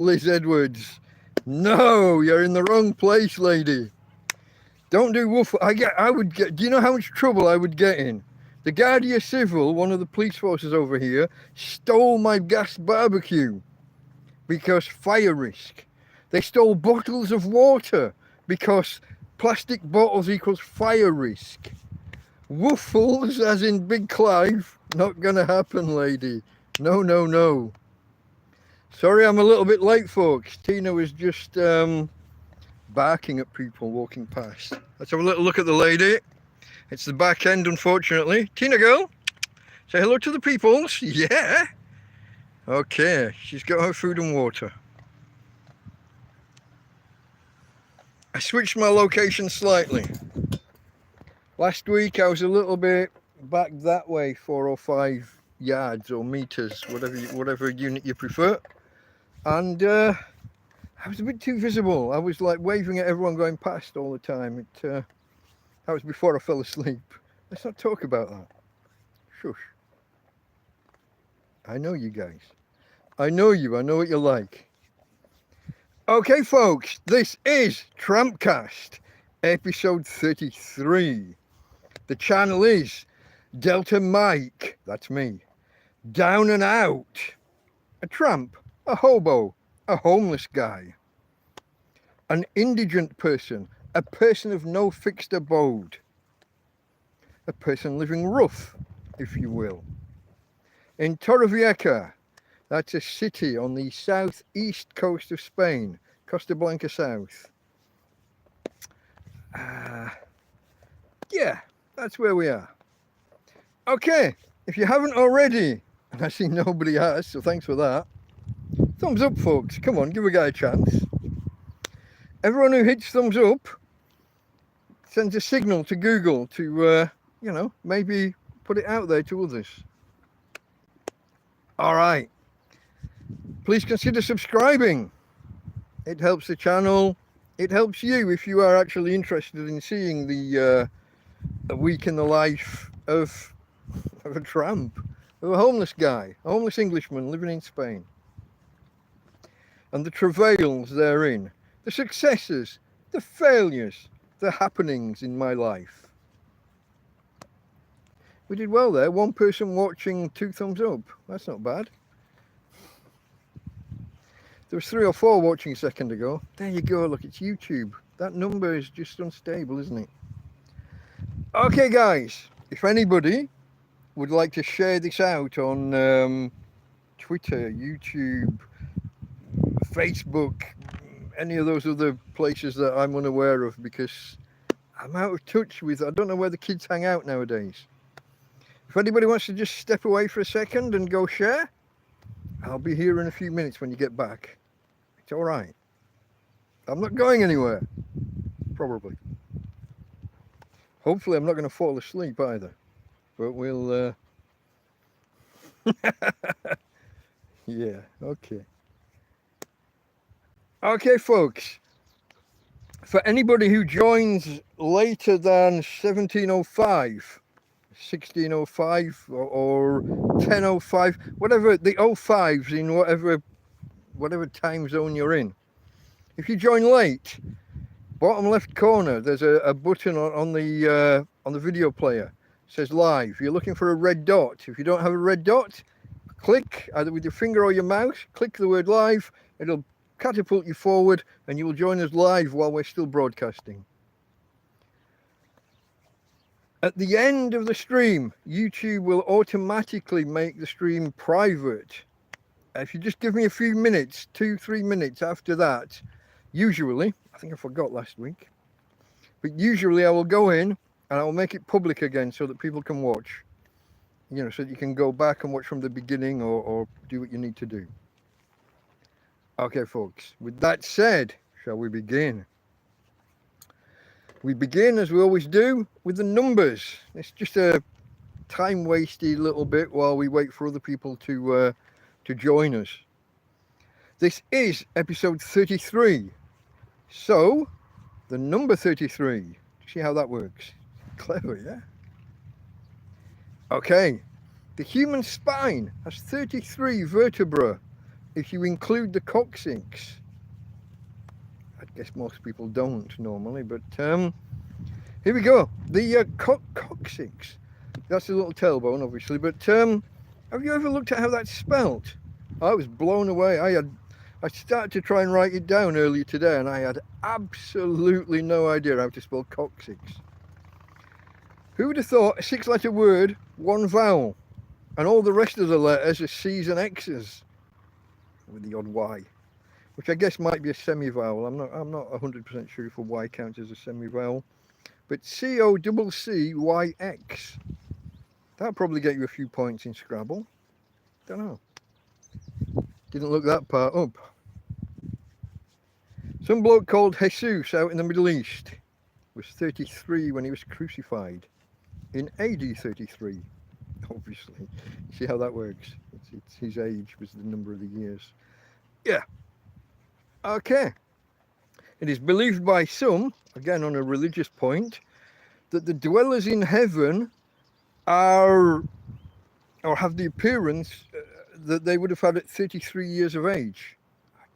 Liz Edwards. No, you're in the wrong place, lady. Don't do woof. I would get. Do you know how much trouble I would get in? The Guardia Civil, one of the police forces over here, stole my gas barbecue because fire risk. They stole bottles of water because plastic bottles equals fire risk. Woofles, as in Big Clive, not gonna happen, lady. No, no, no. Sorry, I'm a little bit late, folks. Tina was just barking at people walking past. Let's have a little look at the lady. It's the back end, unfortunately. Tina girl, say hello to the peoples. Yeah. Okay, she's got her food and water. I switched my location slightly. Last week I was a little bit back that way, 4 or 5 yards or meters, whatever unit you prefer. And I was a bit too visible. I was like waving at everyone going past all the time. That was before I fell asleep. Let's not talk about that. Shush. I know you guys. I know you. I know what you're like. Okay, folks. This is TrampCast, episode 33. The channel is Delta Mike. That's me. Down and out. A tramp. A hobo. A homeless guy. An indigent person. A person of no fixed abode. A person living rough, if you will. In Torrevieja, that's a city on the southeast coast of Spain, Costa Blanca South. Yeah, that's where we are. Okay, if you haven't already, and I see nobody has, so thanks for that. Thumbs up, folks. Come on, give a guy a chance. Everyone who hits thumbs up sends a signal to Google to, maybe put it out there to others. All right. Please consider subscribing. It helps the channel. It helps you if you are actually interested in seeing the a week in the life of a tramp, of a homeless guy, a homeless Englishman living in Spain. And the travails therein, the successes, the failures, the happenings in my life. We did well there. 1 person watching, 2 thumbs up. That's not bad. There was 3 or 4 watching a second ago. There you go. Look, it's YouTube. That number is just unstable, isn't it? Okay, guys. If anybody would like to share this out on Twitter, YouTube, Facebook, any of those other places that I'm unaware of, because I'm out of touch with, I don't know where the kids hang out nowadays. If anybody wants to just step away for a second and go share, I'll be here in a few minutes when you get back. It's all right. I'm not going anywhere, probably. Hopefully I'm not going to fall asleep either, but we'll, yeah, okay. Okay, folks, for anybody who joins later than 1705, 1605 or 1005, whatever, the 05s in whatever time zone you're in. If you join late, bottom left corner, there's a button on the video player. It says live. You're looking for a red dot. If you don't have a red dot, click either with your finger or your mouse, click the word live. It'll catapult you forward and you will join us live while we're still broadcasting. At the end of the stream, YouTube will automatically make the stream private. If you just give me a few minutes, 2-3 minutes after that, usually, I think I forgot last week, but usually I will go in and I will make it public again so that people can watch, so that you can go back and watch from the beginning or do what you need to do. Okay, folks, with that said, shall we begin? We begin, as we always do, with the numbers. It's just a time-wasted little bit while we wait for other people to join us. This is episode 33. So, the number 33. See how that works? Clever, yeah? Okay. The human spine has 33 vertebrae if you include the coccyx, I guess most people don't normally, but here we go. The coccyx. That's a little tailbone, obviously, but have you ever looked at how that's spelt? I was blown away. I started to try and write it down earlier today, and I had absolutely no idea how to spell coccyx. Who would have thought a 6-letter word, one vowel, and all the rest of the letters are C's and X's, with the odd Y, which I guess might be a semi-vowel. I'm not 100% sure if a Y counts as a semi-vowel, but COCCYX. That'll probably get you a few points in Scrabble. Don't know. Didn't look that part up. Some bloke called Jesus out in the Middle East was 33 when he was crucified in AD 33. Obviously, see how that works. It's his age was the number of the years. Yeah. Okay. It is believed by some, again on a religious point, that the dwellers in heaven are, or have the appearance that they would have had at 33 years of age.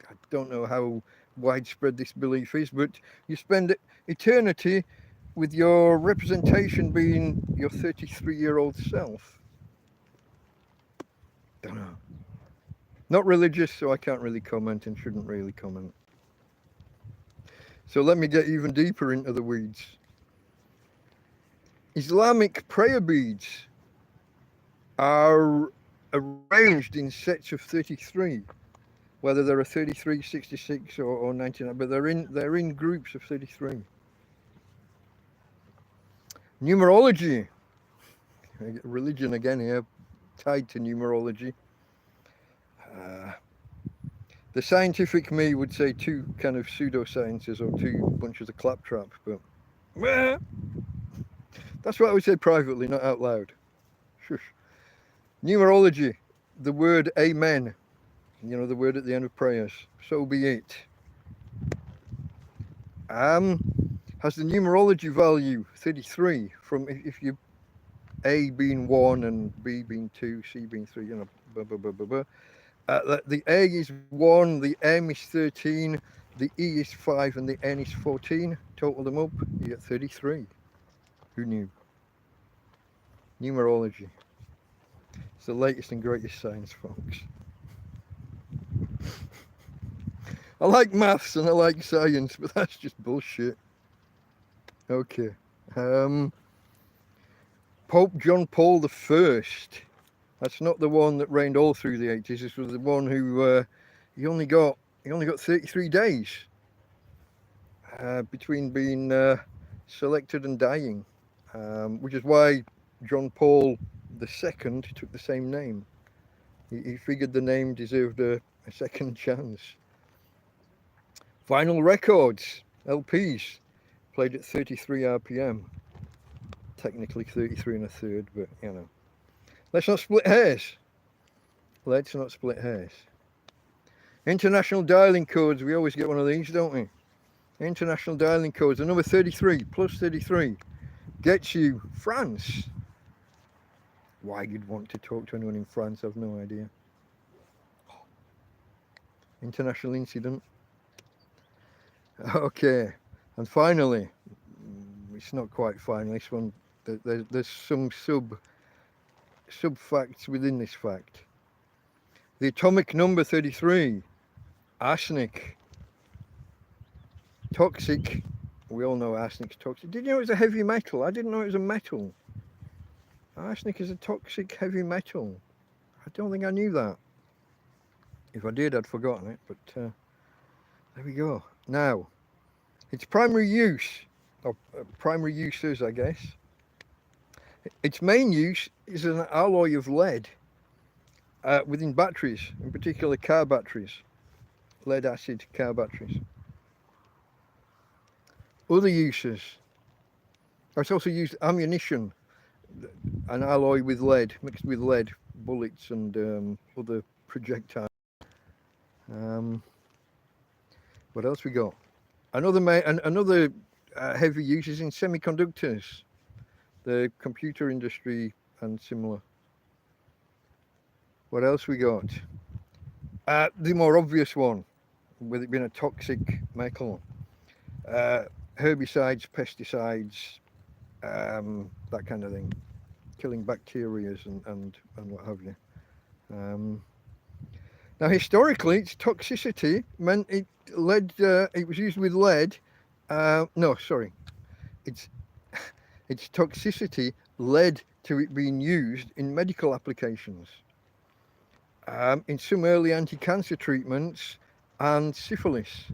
I don't know how widespread this belief is, but you spend eternity with your representation being your 33-year-old self. Don't know. Not religious, so I can't really comment and shouldn't really comment. So let me get even deeper into the weeds. Islamic prayer beads are arranged in sets of 33, whether there are 33, 66 or 99, but they're in groups of 33. Numerology, religion again here, tied to numerology. The scientific me would say two kind of pseudosciences or two bunches of claptrap, but that's what I would say privately, not out loud. Shush. Numerology, the word amen, you know, the word at the end of prayers, so be it. Has the numerology value 33 from if you A being 1 and B being 2, C being 3, you know, blah, blah, blah, blah, blah. The A is 1, the M is 13, the E is 5, and the N is 14. Total them up, you get 33. Who knew? Numerology. It's the latest and greatest science, folks. I like maths and I like science, but that's just bullshit. Okay. Pope John Paul I. That's not the one that reigned all through the 80s. This was the one who he only got 33 days between being selected and dying, which is why John Paul II took the same name. He figured the name deserved a second chance. Vinyl records, LPs, played at 33 RPM. Technically 33 and a third, but you know. Let's not split hairs. Let's not split hairs. International dialing codes, we always get one of these, don't we? International dialing codes, the number 33, plus 33, gets you France. Why you'd want to talk to anyone in France, I've no idea. International incident. Okay, and finally, it's not quite final, this one, there's some sub-facts within this fact. The atomic number 33, arsenic, toxic. We all know arsenic's toxic. Did you know it was a heavy metal? I didn't know it was a metal. Arsenic is a toxic heavy metal. I don't think I knew that. If I did, I'd forgotten it, but there we go. Now, its primary use, or primary uses, I guess. Its main use is an alloy of lead within batteries, in particular car batteries, lead acid car batteries. Other uses, it's also used ammunition, an alloy with lead, mixed with lead, bullets and other projectiles. What else we got? Another heavy use is in semiconductors, the computer industry and similar. What else we got? The more obvious one, with it being a toxic metal, herbicides, pesticides, that kind of thing, killing bacteria and what have you. Now, historically, its toxicity meant it led. It was used with lead. No, sorry, its its toxicity led to it being used in medical applications, in some early anti-cancer treatments, and syphilis.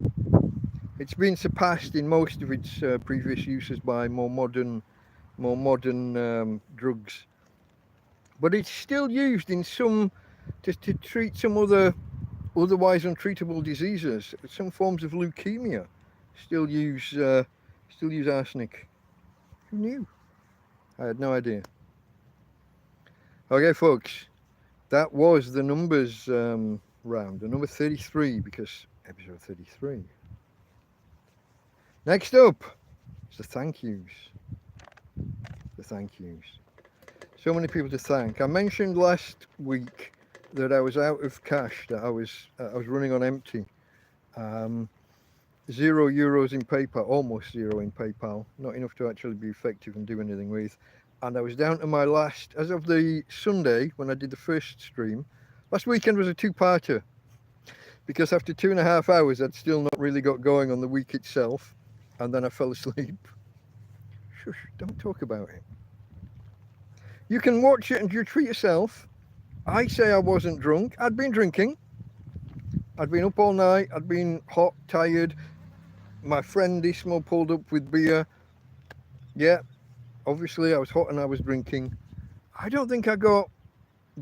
It's been surpassed in most of its previous uses by more modern drugs, but it's still used in some to treat some otherwise untreatable diseases. Some forms of leukemia still use arsenic. Who knew? I had no idea. Okay, folks, that was the numbers round, the number 33, because episode 33. Next up is the thank yous. The thank yous. So many people to thank. I mentioned last week that I was out of cash, that I was running on empty. €0 in PayPal, almost zero in PayPal, not enough to actually be effective and do anything with. And I was down to my last, as of the Sunday when I did the first stream. Last weekend was a two-parter, because after 2.5 hours I'd still not really got going on the week itself, and then I fell asleep. Shush, don't talk about it. You can watch it and you treat yourself. I say I wasn't drunk. I'd been drinking. I'd been up all night. I'd been hot, tired. My friend Ismo pulled up with beer. Yeah, obviously I was hot and I was drinking. I don't think I got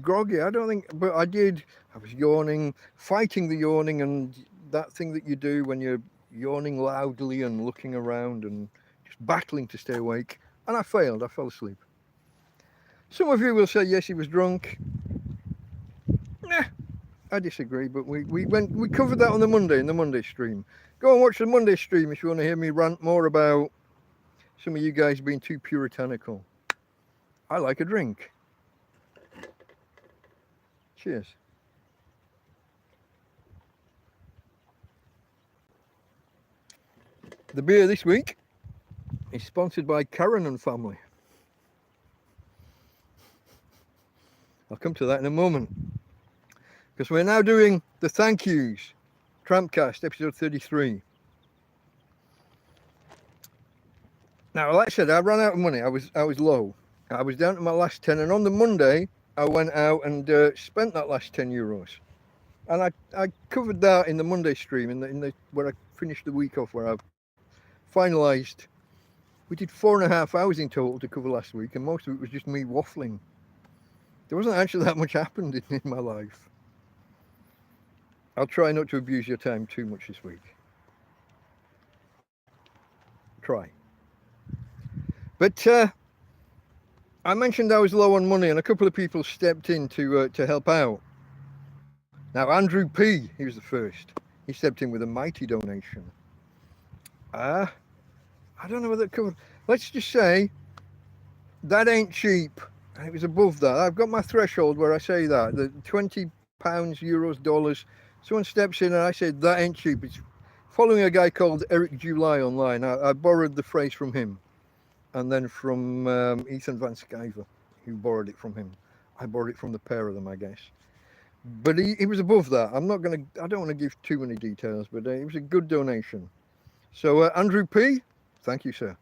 groggy. I don't think, but I did. I was yawning, fighting the yawning, and that thing that you do when you're yawning loudly and looking around and just battling to stay awake. And I failed. I fell asleep. Some of you will say, yes, he was drunk. Nah, I disagree, but we covered that on the Monday, in the Monday stream. Go and watch the Monday stream if you want to hear me rant more about some of you guys being too puritanical. I like a drink. Cheers. The beer this week is sponsored by Karen and Family. I'll come to that in a moment, because we're now doing the thank yous, TrampCast episode 33. Now, like I said, I ran out of money. I was low. I was down to my last 10, and on the Monday I went out and spent that last €10, and I covered that in the Monday stream, in the where I finished the week off, where I finalised. We did 4.5 hours in total to cover last week, and most of it was just me waffling. There wasn't actually that much happened in my life. I'll try not to abuse your time too much this week. Try. But I mentioned I was low on money, and a couple of people stepped in to help out. Now, Andrew P, he was the first. He stepped in with a mighty donation. I don't know whether it covered. Let's just say that ain't cheap. It was above that. I've got my threshold where I say that. The £20, euros, dollars. Someone steps in and I say, that ain't cheap. It's following a guy called Eric July online. I borrowed the phrase from him. And then from Ethan Van Skyver, who borrowed it from him. I borrowed it from the pair of them, I guess. But he was above that. I don't want to give too many details, but it was a good donation. So Andrew P, thank you, sir.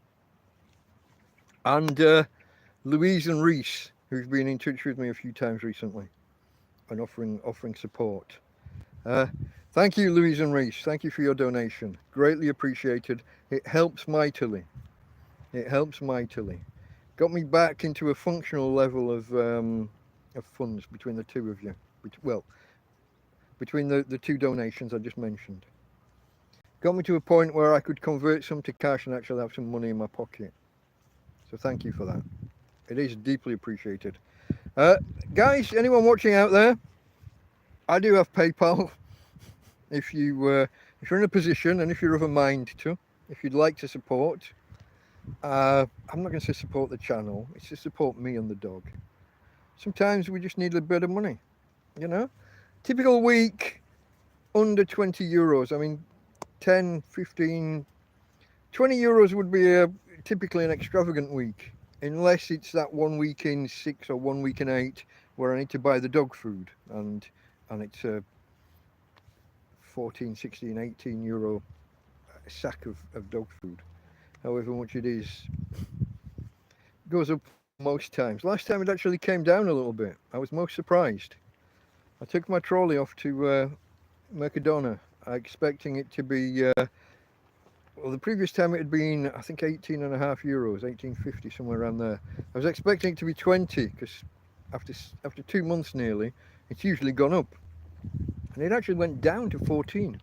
And Louise and Reese, who've been in touch with me a few times recently and offering support. Thank you, Louise and Reese. Thank you for your donation. Greatly appreciated. It helps mightily. It helps mightily. Got me back into a functional level of funds between the two of you. Well, between the two donations I just mentioned. Got me to a point where I could convert some to cash and actually have some money in my pocket. So thank you for that. It is deeply appreciated. Guys, anyone watching out there, I do have PayPal. If you're in a position and if you're of a mind to, if you'd like to support, I'm not going to say support the channel, it's to support me and the dog. Sometimes we just need a bit of money, you know. Typical week, under 20 euros. I mean, 10, 15, 20 euros would be typically an extravagant week, unless it's that 1 week in 6 or 1 week in 8 where I need to buy the dog food, and it's a 14, 16, 18 euro sack of dog food. However much it is, goes up most times. Last time it actually came down a little bit. I was most surprised. I took my trolley off to Mercadona, expecting it to be, well, the previous time it had been, I think, 18.5 euros, 18.50, somewhere around there. I was expecting it to be 20, because after 2 months nearly, it's usually gone up. And it actually went down to 14.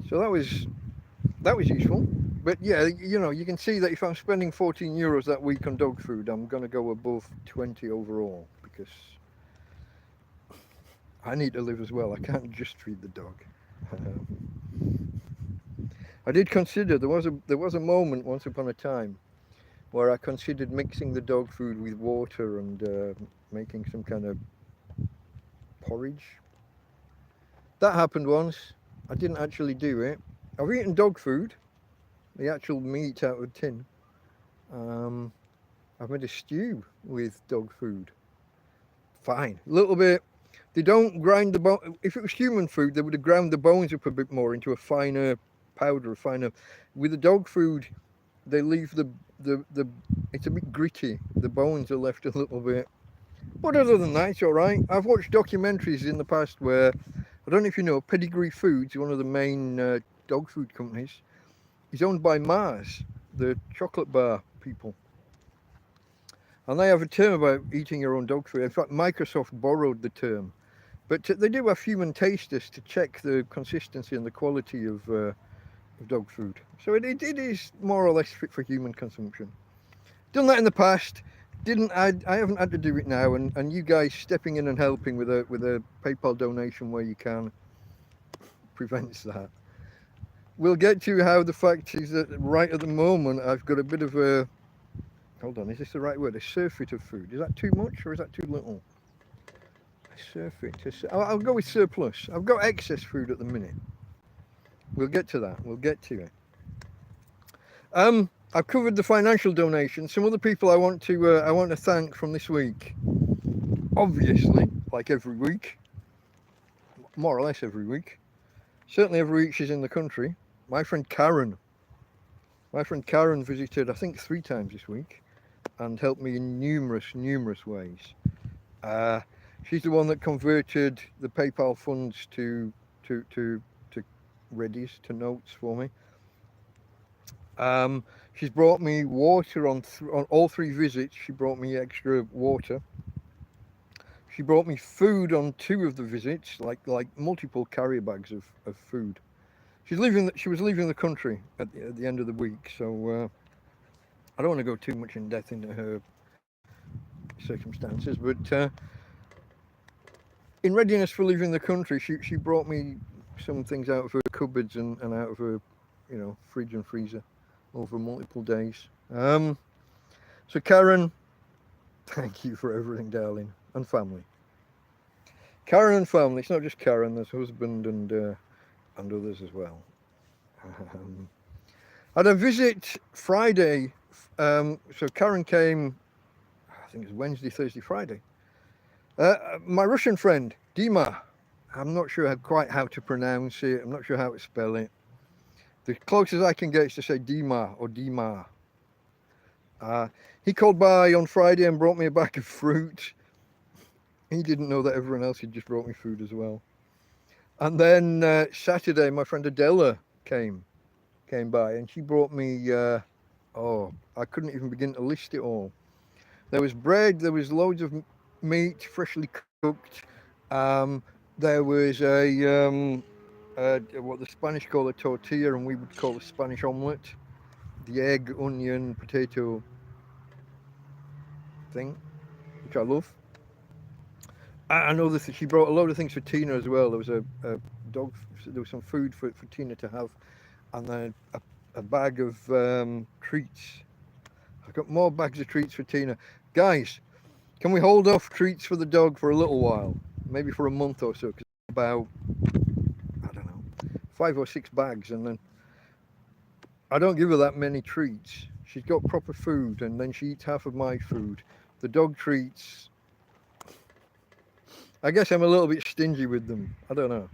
So that was useful. But yeah, you know, you can see that if I'm spending 14 euros that week on dog food, I'm going to go above 20 overall, because I need to live as well. I can't just feed the dog. I did consider, there was a moment once upon a time where I considered mixing the dog food with water and making some kind of porridge. That happened once. I didn't actually do it. I've eaten dog food, the actual meat out of a tin. I've made a stew with dog food. Fine. A little bit. They don't grind the bone. If it was human food, they would have ground the bones up a bit more into a finer powder, finer. With the dog food, they leave the it's a bit gritty. The bones are left a little bit. But other than that, it's all right. I've watched documentaries in the past where, I don't know if you know, Pedigree Foods, one of the main dog food companies, is owned by Mars, the chocolate bar people. And they have a term about eating your own dog food. In fact, Microsoft borrowed the term. But they do have human tasters to check the consistency and the quality of dog food. So it is more or less fit for human consumption. Done that in the past. I haven't had to do it now, and you guys stepping in and helping with a PayPal donation where you can prevents that. We'll get to how the fact is that right at the moment I've got a bit of a, hold on, is this the right word? A surfeit of food. Is that too much or is that too little? A surfeit. I'll go with surplus. I've got excess food at the minute. We'll get to that. We'll get to it. I've covered the financial donations. Some other people I want to thank from this week. Obviously, like every week, more or less every week. Certainly every week she's in the country. My friend Karen. My friend Karen visited, I think, 3 times this week, and helped me in numerous ways. She's the one that converted the PayPal funds to readies, to notes for me. She's brought me water on all 3 visits. She brought me extra water. She brought me food on 2 of the visits, like multiple carrier bags of food. She was leaving the country at the end of the week, so I don't want to go too much in depth into her circumstances, but in readiness for leaving the country, she brought me some things out of her cupboards and out of her, you know, fridge and freezer over multiple days. So Karen, thank you for everything, darling, and family. Karen and family. It's not just Karen. There's husband and others as well. I had a visit Friday. So Karen came, I think it was Wednesday, Thursday, Friday. My Russian friend, Dima. I'm not sure quite how to pronounce it. I'm not sure how to spell it. The closest I can get is to say Dima or Dima. He called by on Friday and brought me a bag of fruit. He didn't know that everyone else had just brought me food as well. And then Saturday, my friend Adela came by, and she brought me, I couldn't even begin to list it all. There was bread, there was loads of meat, freshly cooked. There was what the Spanish call a tortilla, and we would call a Spanish omelette. The egg, onion, potato thing, which I love. I know this. She brought a load of things for Tina as well. There was a dog. There was some food for Tina to have, and then a bag of treats. I've got more bags of treats for Tina. Guys, can we hold off treats for the dog for a little while? Maybe for a month or so, because the about, I don't know, 5 or 6 bags, and then I don't give her that many treats. She's got proper food, and then she eats half of my food. The dog treats, I guess I'm a little bit stingy with them. I don't know.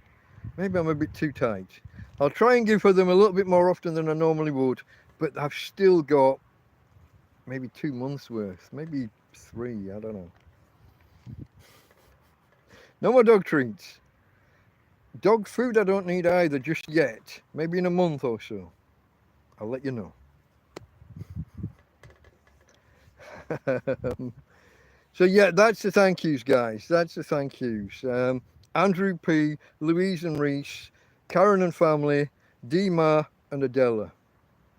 Maybe I'm a bit too tight. I'll try and give her them a little bit more often than I normally would, but I've still got maybe 2 months worth, maybe 3, I don't know. No more dog treats. Dog food I don't need either just yet. Maybe in a month or so. I'll let you know. So yeah, that's the thank yous, guys. That's the thank yous. Andrew P, Louise and Reese, Karen and family, Dima and Adela.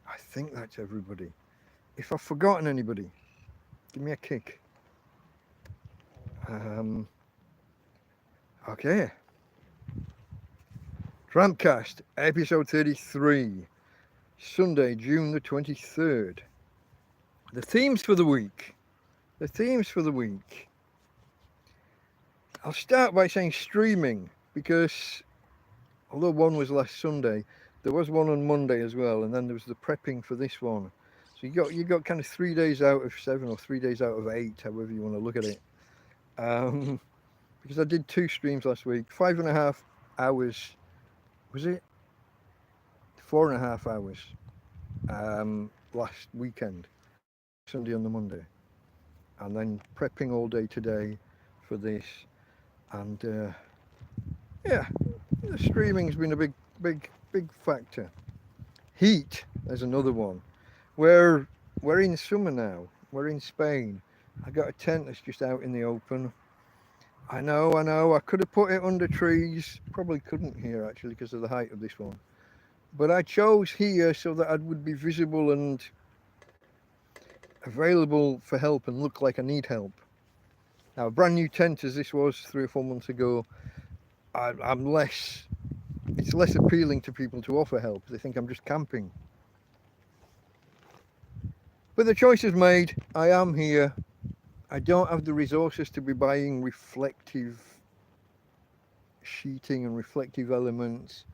I think that's everybody. If I've forgotten anybody, give me a kick. Okay. TrampCast, episode 33, Sunday, June the 23rd. The themes for the week. The themes for the week. I'll start by saying streaming, because although one was last Sunday, there was one on Monday as well, and then there was the prepping for this one. So you got kind of 3 days out of 7 or 3 days out of 8, however you want to look at it. Because I did 2 streams last week, 5.5 hours. Was it 4.5 hours last weekend, Sunday on the Monday, and then prepping all day today for this, and yeah, the streaming's been a big factor. Heat, there's another one. We're in summer now. We're in Spain. I got a tent that's just out in the open. I know, I could have put it under trees. Probably couldn't here actually because of the height of this one. But I chose here so that I would be visible and available for help and look like I need help. Now, a brand new tent as this was 3 or 4 months ago, it's less appealing to people to offer help. They think I'm just camping. But the choice is made. I am here. I don't have the resources to be buying reflective sheeting and reflective elements.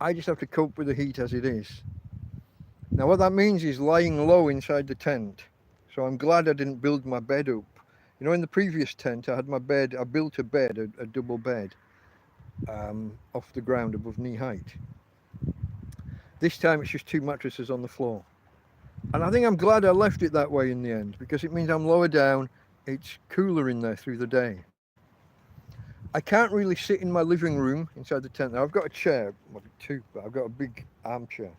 I just have to cope with the heat as it is. Now what that means is lying low inside the tent. So I'm glad I didn't build my bed up. You know, in the previous tent I had my bed, I built a bed, a double bed, off the ground above knee height. This time it's just 2 mattresses on the floor. And I think I'm glad I left it that way in the end, because it means I'm lower down, it's cooler in there through the day. I can't really sit in my living room inside the tent. Now I've got a chair, well, 2, but I've got a big armchair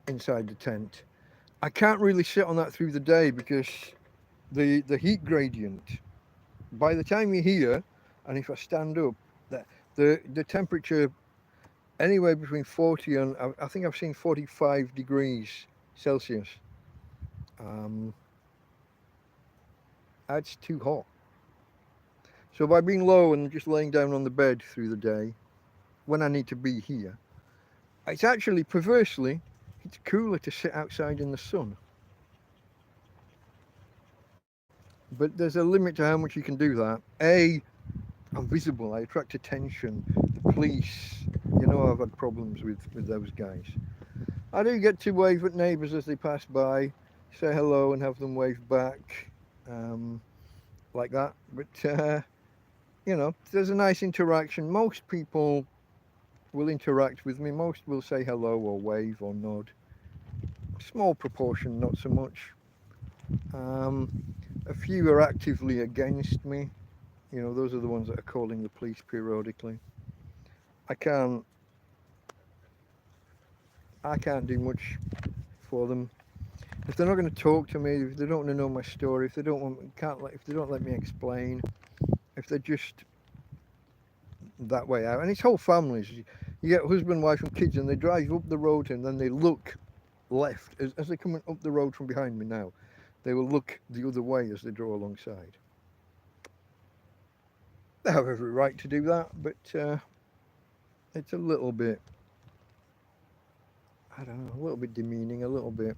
inside the tent. I can't really sit on that through the day because the heat gradient, by the time you're here, and if I stand up, the temperature anywhere between 40 and I think I've seen 45 degrees Celsius. That's too hot. So by being low and just laying down on the bed through the day, when I need to be here, it's actually, perversely, it's cooler to sit outside in the sun. But there's a limit to how much you can do that. I'm visible, I attract attention. The police, you know, I've had problems with those guys. I do get to wave at neighbours as they pass by, say hello and have them wave back, like that. But, you know, there's a nice interaction. Most people will interact with me. Most will say hello or wave or nod. Small proportion, not so much. A few are actively against me. You know, those are the ones that are calling the police periodically. I can't do much for them. If they're not going to talk to me, if they don't want to know my story, if they don't let me explain, if they're just that way out, and it's whole families. You get husband, wife, and kids, and they drive up the road and then they look left as they're coming up the road from behind me now. They will look the other way as they draw alongside. They have every right to do that, but it's a little bit, I don't know, a little bit demeaning, a little bit.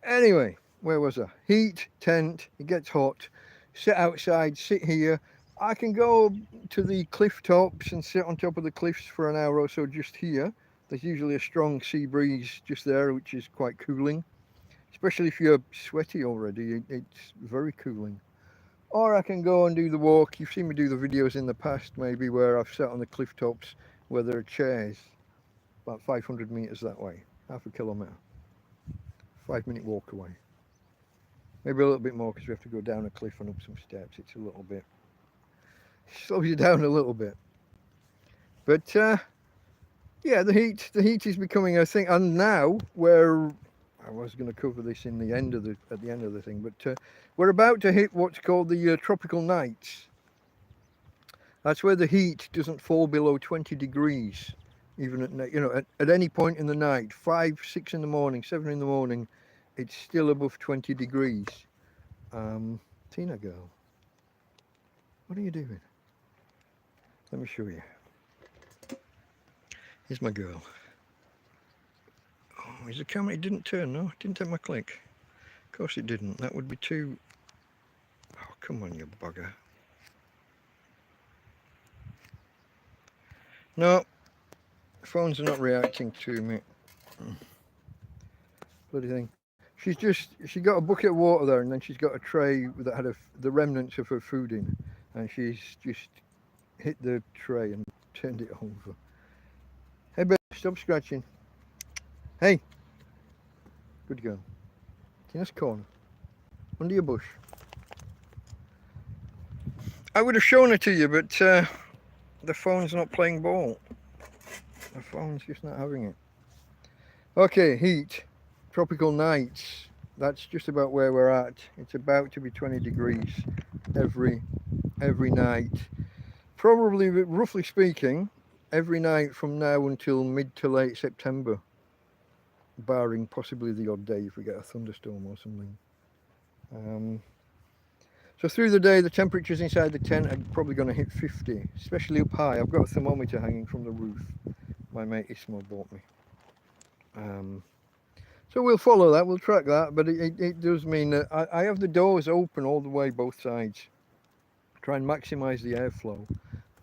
Anyway, where was I? Heat, tent, it gets hot. Sit outside, sit here, I can go to the cliff tops and sit on top of the cliffs for an hour or so just here. There's usually a strong sea breeze just there, which is quite cooling. Especially if you're sweaty already, it's very cooling. Or I can go and do the walk. You've seen me do the videos in the past, maybe, where I've sat on the cliff tops where there are chairs, about 500 meters that way, half a kilometer. 5-minute walk away. Maybe a little bit more because we have to go down a cliff and up some steps. It's a little bit, slows you down a little bit. But yeah, the heat is becoming a thing. And now where I was going to cover this in the end of at the end of the thing, but we're about to hit what's called the tropical nights. That's where the heat doesn't fall below 20 degrees, even at any point in the night. 5, 6 in the morning, 7 in the morning, it's still above 20 degrees. Tina girl, what are you doing? Let me show you. Here's my girl. Oh, is the camera? It didn't turn, no? It didn't take my click. Of course it didn't. That would be too... Oh, come on, you bugger. No, phones are not reacting to me. Bloody thing. She got a bucket of water there, and then she's got a tray that had the remnants of her food in, and she's just hit the tray and turned it over. Hey, babe, stop scratching. Hey, good girl. In this corner, under your bush. I would have shown it to you, but the phone's not playing ball. The phone's just not having it. Okay, heat, tropical nights. That's just about where we're at. It's about to be 20 degrees every night. Probably, roughly speaking, every night from now until mid to late September, barring possibly the odd day if we get a thunderstorm or something. So through the day, the temperatures inside the tent are probably going to hit 50, especially up high. I've got a thermometer hanging from the roof. My mate Ismo bought me. So we'll follow that, we'll track that, but it does mean that I have the doors open all the way, both sides. Try and maximise the airflow.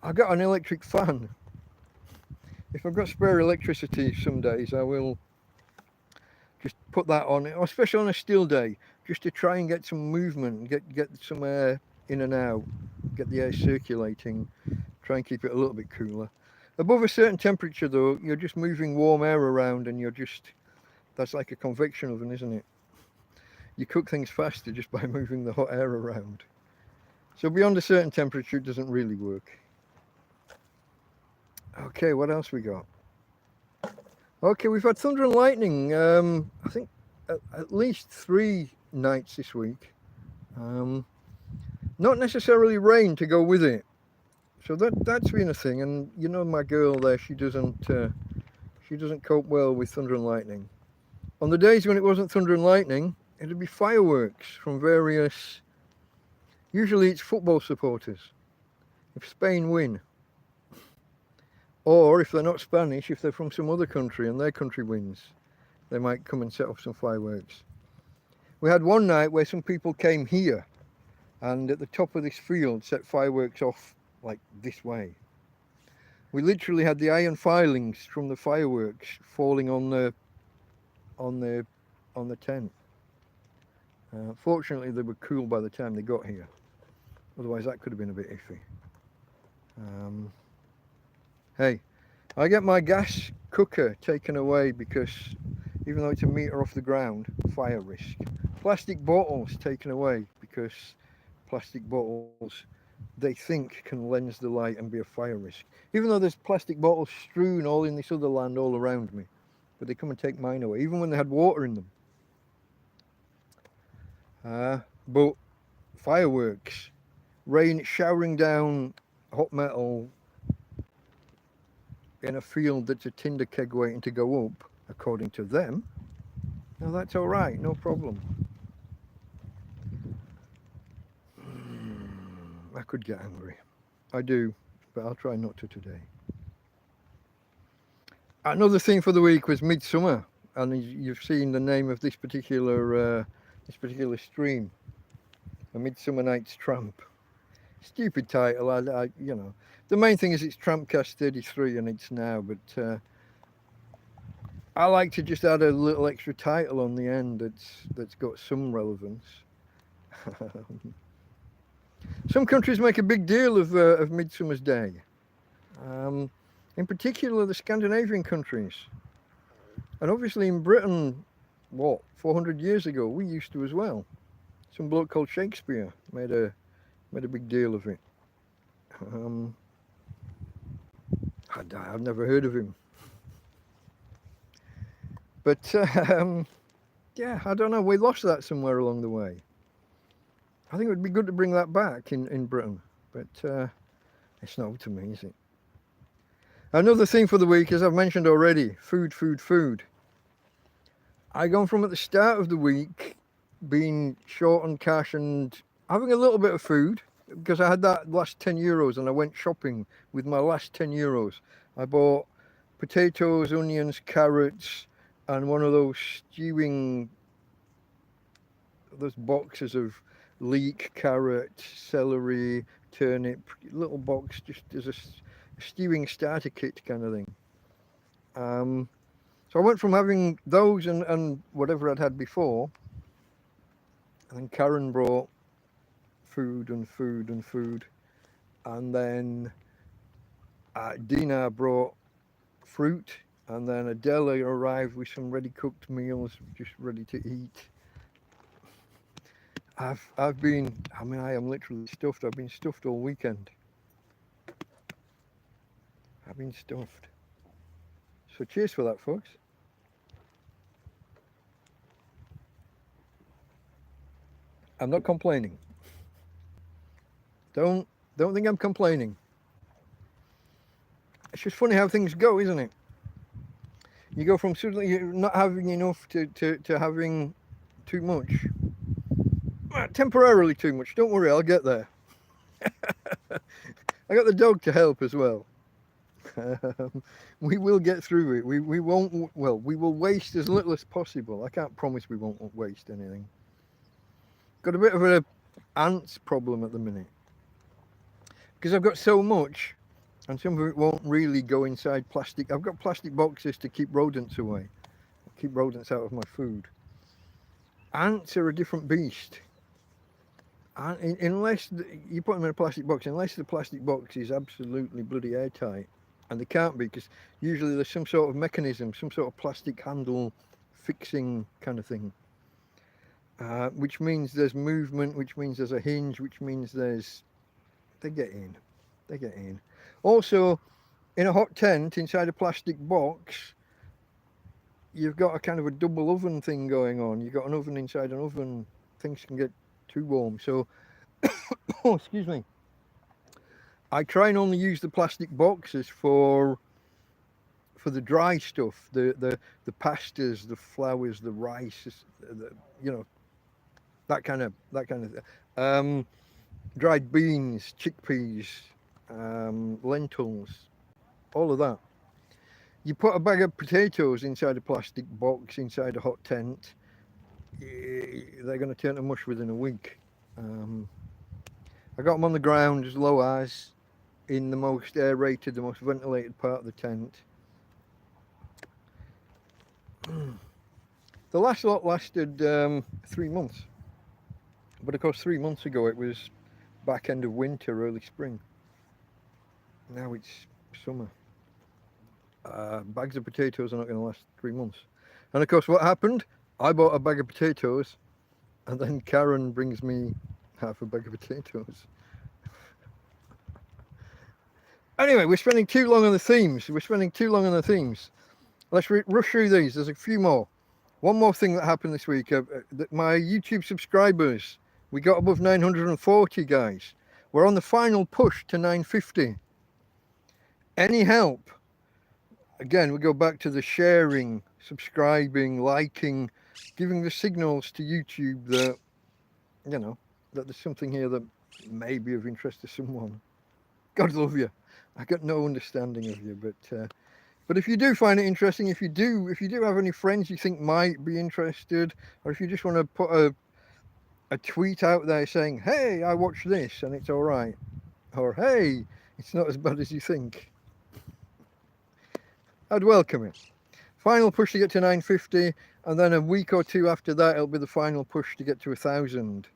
I've got an electric fan. If I've got spare electricity some days, I will just put that on, especially on a still day, just to try and get some movement, get some air in and out, get the air circulating, try and keep it a little bit cooler. Above a certain temperature though, you're just moving warm air around and that's like a convection oven, isn't it? You cook things faster just by moving the hot air around. So beyond a certain temperature, it doesn't really work. Okay, what else we got? Okay, we've had thunder and lightning, I think at least 3 nights this week. Not necessarily rain to go with it. So that's been a thing, and you know my girl there, she doesn't cope well with thunder and lightning. On the days when it wasn't thunder and lightning, it'd be fireworks from various, usually it's football supporters. If Spain win, or if they're not Spanish, if they're from some other country and their country wins, they might come and set off some fireworks. We had one night where some people came here and at the top of this field set fireworks off like this way. We literally had the iron filings from the fireworks falling on the tent. Fortunately, they were cool by the time they got here. Otherwise, that could have been a bit iffy. Hey, I get my gas cooker taken away because even though it's a metre off the ground, fire risk. Plastic bottles taken away because plastic bottles, they think, can lens the light and be a fire risk. Even though there's plastic bottles strewn all in this other land all around me, but they come and take mine away, even when they had water in them. But fireworks, rain showering down hot metal in a field that's a tinder keg waiting to go up, according to them, now that's all right, no problem. I could get angry. I do, but I'll try not to today. Another thing for the week was Midsummer, and you've seen the name of this particular stream, A Midsummer Night's Tramp. Stupid title. You know, the main thing is it's TrampCast 33 and it's now, but I like to just add a little extra title on the end that's got some relevance. Some countries make a big deal of Midsummer's Day. In particular, the Scandinavian countries. And obviously in Britain, 400 years ago, we used to as well. Some bloke called Shakespeare made a big deal of it. I've never heard of him. But, yeah, I don't know. We lost that somewhere along the way. I think it would be good to bring that back in Britain. But it's not up to me, is it? Another thing for the week, as I've mentioned already, food. I gone from at the start of the week being short on cash and having a little bit of food because I had that last 10 euros and I went shopping with my last 10 euros. I bought potatoes, onions, carrots and one of those those boxes of leek, carrot, celery, turnip, little box just as a stewing starter kit kind of thing. So I went from having those and whatever I'd had before, and then Karen brought food, and then Dina brought fruit, and then Adela arrived with some ready cooked meals, just ready to eat. I am literally stuffed. I've been stuffed all weekend. I've been stuffed. So cheers for that, folks. I'm not complaining. Don't think I'm complaining. It's just funny how things go, isn't it? You go from suddenly not having enough to having too much. Temporarily too much. Don't worry, I'll get there. I got the dog to help as well. We will get through it. We won't. Well, we will waste as little as possible. I can't promise we won't waste anything. Got a bit of an ants problem at the minute because I've got so much, and some of it won't really go inside plastic. I've got plastic boxes to keep rodents away, keep rodents out of my food. Ants are a different beast. Unless you put them in a plastic box, unless the plastic box is absolutely bloody airtight. And they can't be because usually there's some sort of mechanism, some sort of plastic handle fixing kind of thing. Which means there's movement, which means there's a hinge, which means they get in. Also, in a hot tent inside a plastic box, you've got a kind of a double oven thing going on. You've got an oven inside an oven, things can get too warm. So, oh, excuse me. I try and only use the plastic boxes for the dry stuff, the pastas, the flours, the rice, that kind of dried beans, chickpeas, lentils, all of that. You put a bag of potatoes inside a plastic box inside a hot tent, they're going to turn to mush within a week. I got them on the ground as low as in the most aerated, the most ventilated part of the tent. The last lot lasted 3 months. But of course 3 months ago it was back end of winter, early spring. Now it's summer. Bags of potatoes are not going to last 3 months. And of course what happened? I bought a bag of potatoes and then Karen brings me half a bag of potatoes. Anyway, we're spending too long on the themes. Let's rush through these. There's a few more. One more thing that happened this week. My YouTube subscribers, we got above 940, guys. We're on the final push to 950. Any help? Again, we go back to the sharing, subscribing, liking, giving the signals to YouTube that, that there's something here that may be of interest to someone. God love you. I got no understanding of you, but if you do find it interesting, if you do have any friends you think might be interested, or if you just want to put a tweet out there saying, hey, I watched this and it's all right. Or, hey, it's not as bad as you think. I'd welcome it. Final push to get to 950, and then a week or two after that, it'll be the final push to get to 1,000.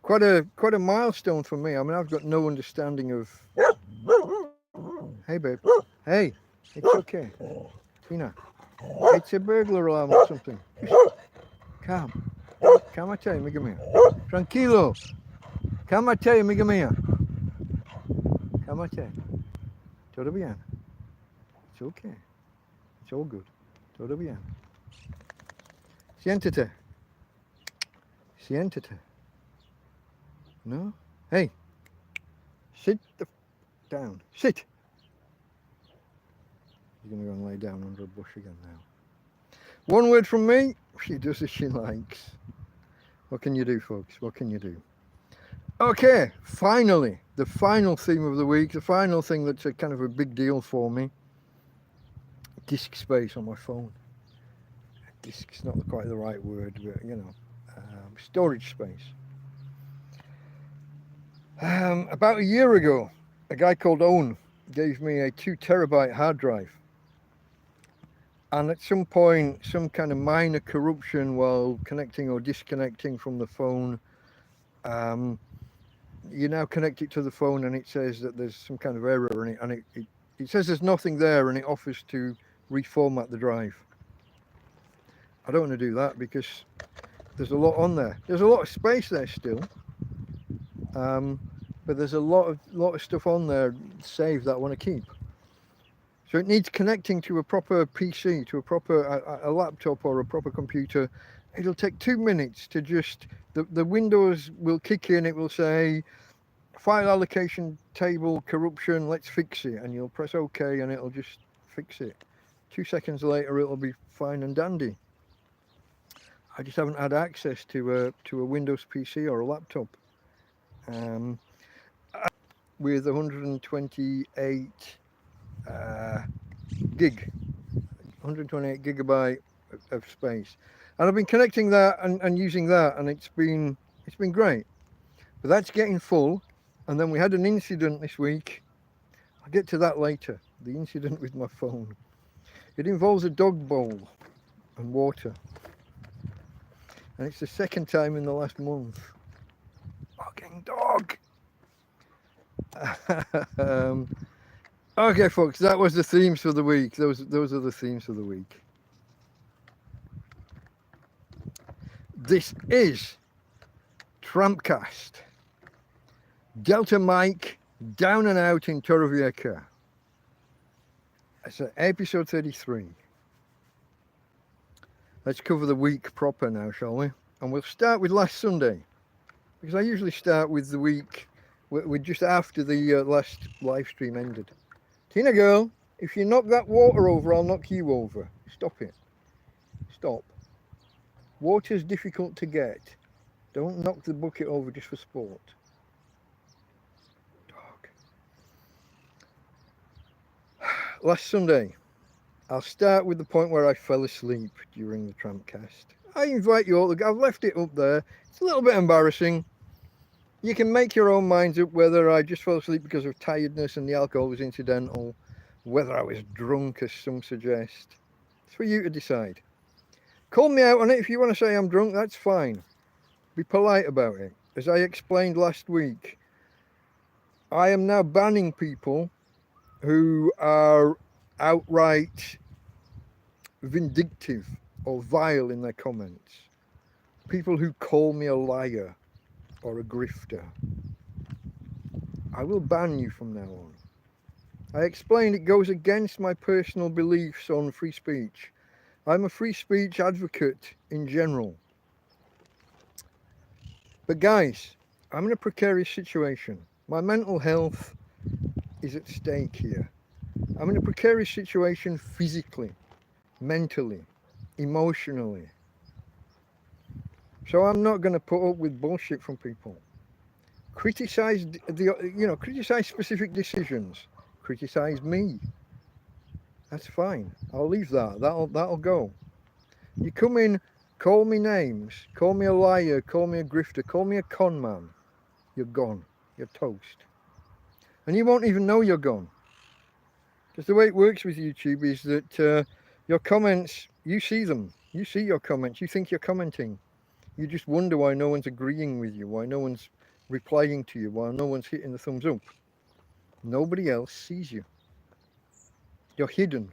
Quite a milestone for me. I mean, I've got no understanding of. Hey, babe. Hey, it's okay. Tina, it's a burglar alarm or something. Calm. Calmate, amiga mia. Tranquilo. Calmate, amiga mia. Calmate. Todo bien. It's okay. It's all good. Todo bien. Siéntate. Siéntate. No? Hey. Sit the down. Sit. He's going to go and lay down under a bush again now. One word from me. She does as she likes. What can you do, folks? What can you do? Okay, finally, the final theme of the week, the final thing that's a kind of a big deal for me. Disk space on my phone. Disk's not quite the right word, but you know, storage space. About a year ago, a guy called Owen gave me a 2 terabyte hard drive. And at some point, some kind of minor corruption while connecting or disconnecting from the phone, you now connect it to the phone and it says that there's some kind of error in it, and it says there's nothing there, and it offers to reformat the drive. I don't want to do that because there's a lot on there. There's a lot of space there still, but there's a lot of stuff on there saved that I want to keep. So it needs connecting to a proper PC, to a proper a laptop or a proper computer. It'll take 2 minutes to just, the Windows will kick in, it will say, file allocation table corruption, let's fix it. And you'll press OK and it'll just fix it. 2 seconds later, it'll be fine and dandy. I just haven't had access to a Windows PC or a laptop. With 128 128 gigabyte of space, and I've been connecting that and using that, and it's been great. But that's getting full, and then we had an incident this week. I'll get to that later. The incident with my phone. It involves a dog bowl and water, and it's the second time in the last month. Fucking dog. Okay, folks, that was the themes for the week. Those are the themes for the week. This is TrampCast. Delta Mike, down and out in Torrevieja. It's episode 33. Let's cover the week proper now, shall we? And we'll start with last Sunday, because I usually start with the week with just after the last live stream ended. Tina girl, if you knock that water over, I'll knock you over. Stop it. Stop. Water's difficult to get. Don't knock the bucket over just for sport. Dog. Last Sunday, I'll start with the point where I fell asleep during the TrampCast. I invite you all to go. I've left it up there. It's a little bit embarrassing. You can make your own minds up whether I just fell asleep because of tiredness and the alcohol was incidental, whether I was drunk, as some suggest. It's for you to decide. Call me out on it if you want to say I'm drunk, that's fine. Be polite about it. As I explained last week, I am now banning people who are outright vindictive or vile in their comments. People who call me a liar or a grifter. I will ban you from now on. I explained it goes against my personal beliefs on free speech. I'm a free speech advocate in general. But guys, I'm in a precarious situation. My mental health is at stake here. I'm in a precarious situation physically, mentally, emotionally. So I'm not going to put up with bullshit from people. Criticize criticize specific decisions. Criticize me. That's fine. I'll leave that. That'll go. You come in Call me names. Call me a liar. Call me a grifter. Call me a con man. You're gone. You're toast. And you won't even know you're gone. Because the way it works with YouTube is that your comments, you see them. You see your comments. You think you're commenting. You just wonder why no one's agreeing with you, why no one's replying to you, why no one's hitting the thumbs up. Nobody else sees you. You're hidden.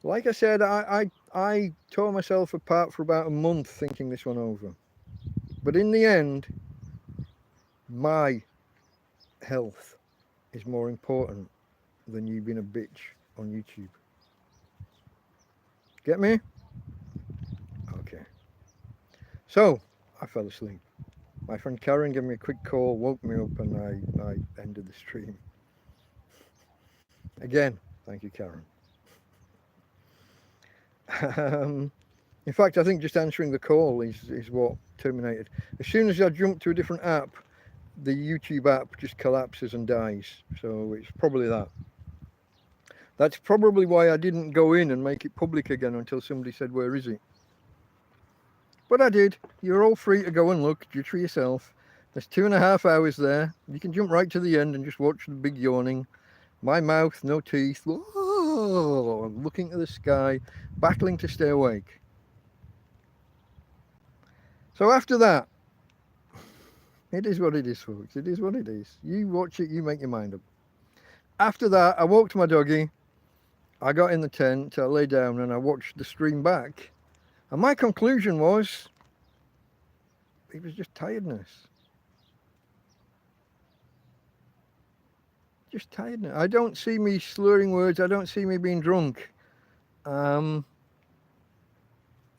Like I said, I tore myself apart for about a month thinking this one over. But in the end, my health is more important than you being a bitch on YouTube. Get me? Okay. So, I fell asleep. My friend Karen gave me a quick call, woke me up, and I ended the stream. Again, thank you, Karen. In fact, I think just answering the call is what terminated. As soon as I jump to a different app, the YouTube app just collapses and dies. So it's probably that. That's probably why I didn't go in and make it public again until somebody said, where is it? But I did. You're all free to go and look, judge for yourself. There's 2.5 hours there. You can jump right to the end and just watch the big yawning. My mouth, no teeth, whoa, looking to the sky, battling to stay awake. So after that, it is what it is, folks. It is what it is. You watch it, you make your mind up. After that, I walked my doggy. I got in the tent, I lay down and I watched the stream back. And my conclusion was, it was just tiredness. Just tiredness. I don't see me slurring words. I don't see me being drunk.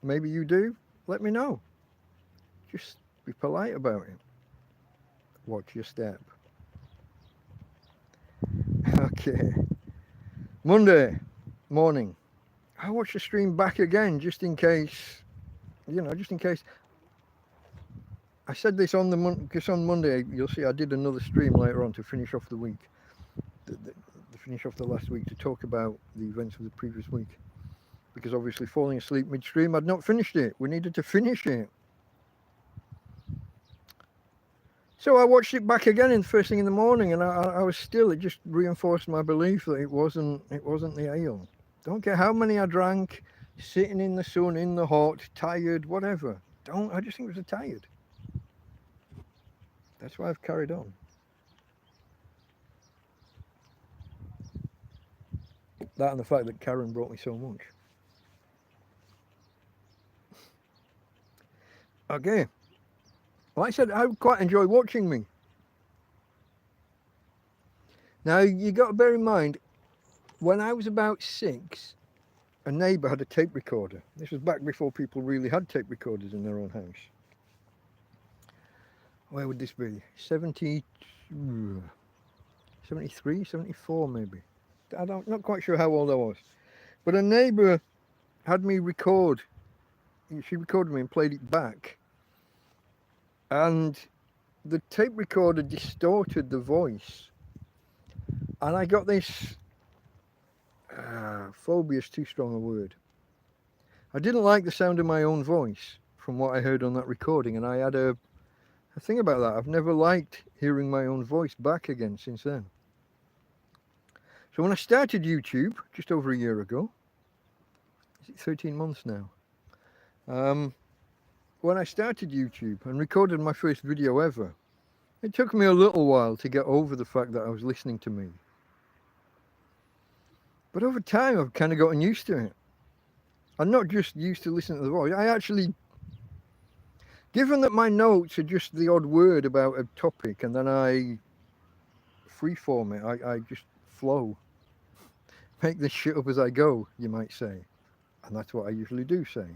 Maybe you do. Let me know. Just be polite about it. Watch your step. Okay. Monday morning. I watched the stream back again just in case, just in case. I said this on because on Monday, you'll see I did another stream later on to finish off the week. To finish off the last week to talk about the events of the previous week. Because obviously falling asleep midstream, I'd not finished it. We needed to finish it. So I watched it back again in the first thing in the morning, and I was still, it just reinforced my belief that it wasn't the ale. Don't care how many I drank, sitting in the sun, in the hot, tired, whatever. I just think it was tired. That's why I've carried on. That and the fact that Karen brought me so much. Okay. Like I said, I quite enjoy watching me. Now, you got to bear in mind, when I was about 6, a neighbour had a tape recorder. This was back before people really had tape recorders in their own house. Where would this be? 73, 74 maybe. Not quite sure how old I was. But a neighbour had me record. She recorded me and played it back. And the tape recorder distorted the voice. And I got this, phobia is too strong a word. I didn't like the sound of my own voice from what I heard on that recording. And I had a thing about that. I've never liked hearing my own voice back again since then. So when I started YouTube, just over a year ago, is it 13 months now? When I started YouTube and recorded my first video ever, it took me a little while to get over the fact that I was listening to me. But over time, I've kind of gotten used to it. I'm not just used to listening to the voice. I actually, given that my notes are just the odd word about a topic and then I freeform it, I just flow. Make this shit up as I go, you might say. And that's what I usually do say.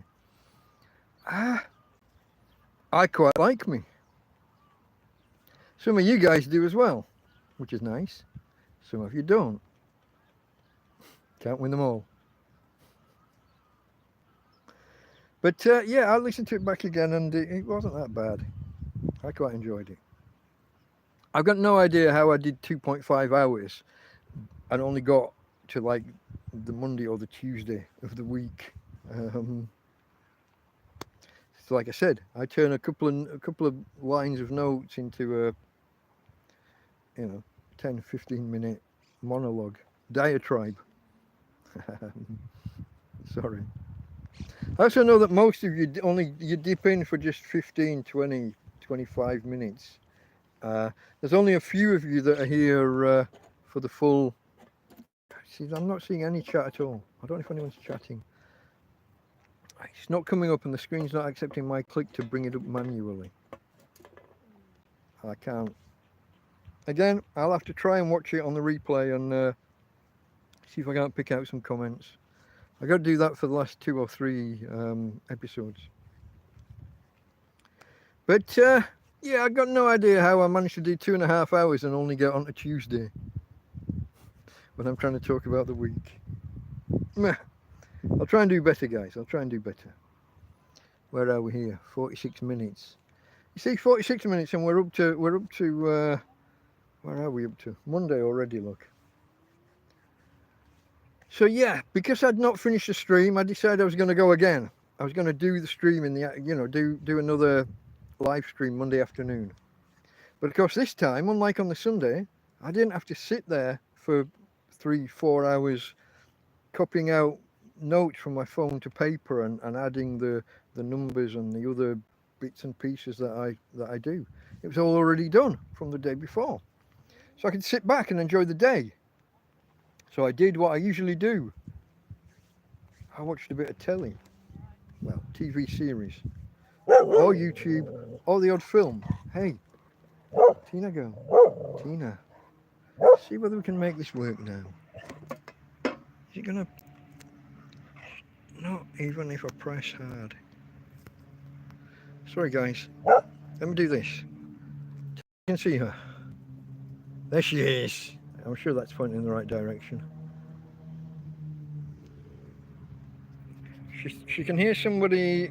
I quite like me. Some of you guys do as well, which is nice. Some of you don't. Can't win them all. But yeah, I listened to it back again and it wasn't that bad. I quite enjoyed it. I've got no idea how I did 2.5 hours and only got to like the Monday or the Tuesday of the week So like I said, I turn a couple of lines of notes into a 10-15 minute monologue, diatribe. Sorry. I also know that most of you you dip in for just 15, 20, 25 minutes. There's only a few of you that are here for the full. See, I'm not seeing any chat at all. I don't know if anyone's chatting. It's not coming up and the screen's not accepting my click to bring it up manually. I can't. Again, I'll have to try and watch it on the replay and see if I can't pick out some comments. I got to do that for the last 2 or 3 episodes. But yeah, I got no idea how I managed to do 2.5 hours and only get on to Tuesday when I'm trying to talk about the week. Meh. I'll try and do better, guys. I'll try and do better. Where are we here? 46 minutes. You see, 46 minutes, and we're up to where are we up to? Monday already, look. So yeah, because I'd not finished the stream, I decided I was going to go again. I was going to do the stream in the, do another live stream Monday afternoon. But of course, this time, unlike on the Sunday, I didn't have to sit there for 3-4 hours copying out notes from my phone to paper and adding the numbers and the other bits and pieces that I do. It was all already done from the day before. So I could sit back and enjoy the day. So I did what I usually do. I watched a bit of telly. Well, TV series. Or YouTube. Or the odd film. Hey, Tina girl. Tina. See whether we can make this work now. Is it gonna... Not even if I press hard. Sorry guys. Let me do this. You can see her. There she is. I'm sure that's pointing in the right direction. She can hear somebody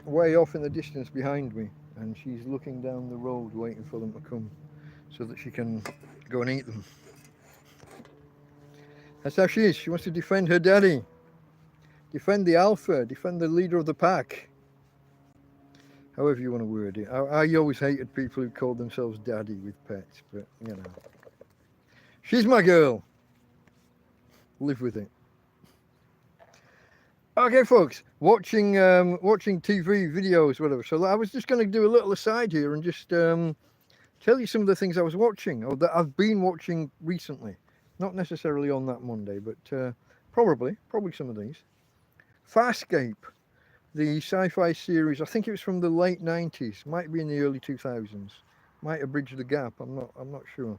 way off in the distance behind me, and she's looking down the road waiting for them to come so that she can go and eat them. That's how she is. She wants to defend her daddy. Defend the alpha. Defend the leader of the pack. However you want to word it. I always hated people who called themselves daddy with pets, but you know. She's my girl. Live with it. Okay, folks, watching TV videos, whatever. So I was just going to do a little aside here and just tell you some of the things I was watching or that I've been watching recently. Not necessarily on that Monday, but probably some of these. Farscape, the sci-fi series. I think it was from the late 90s. Might be in the early 2000s. Might have bridged the gap. I'm not sure.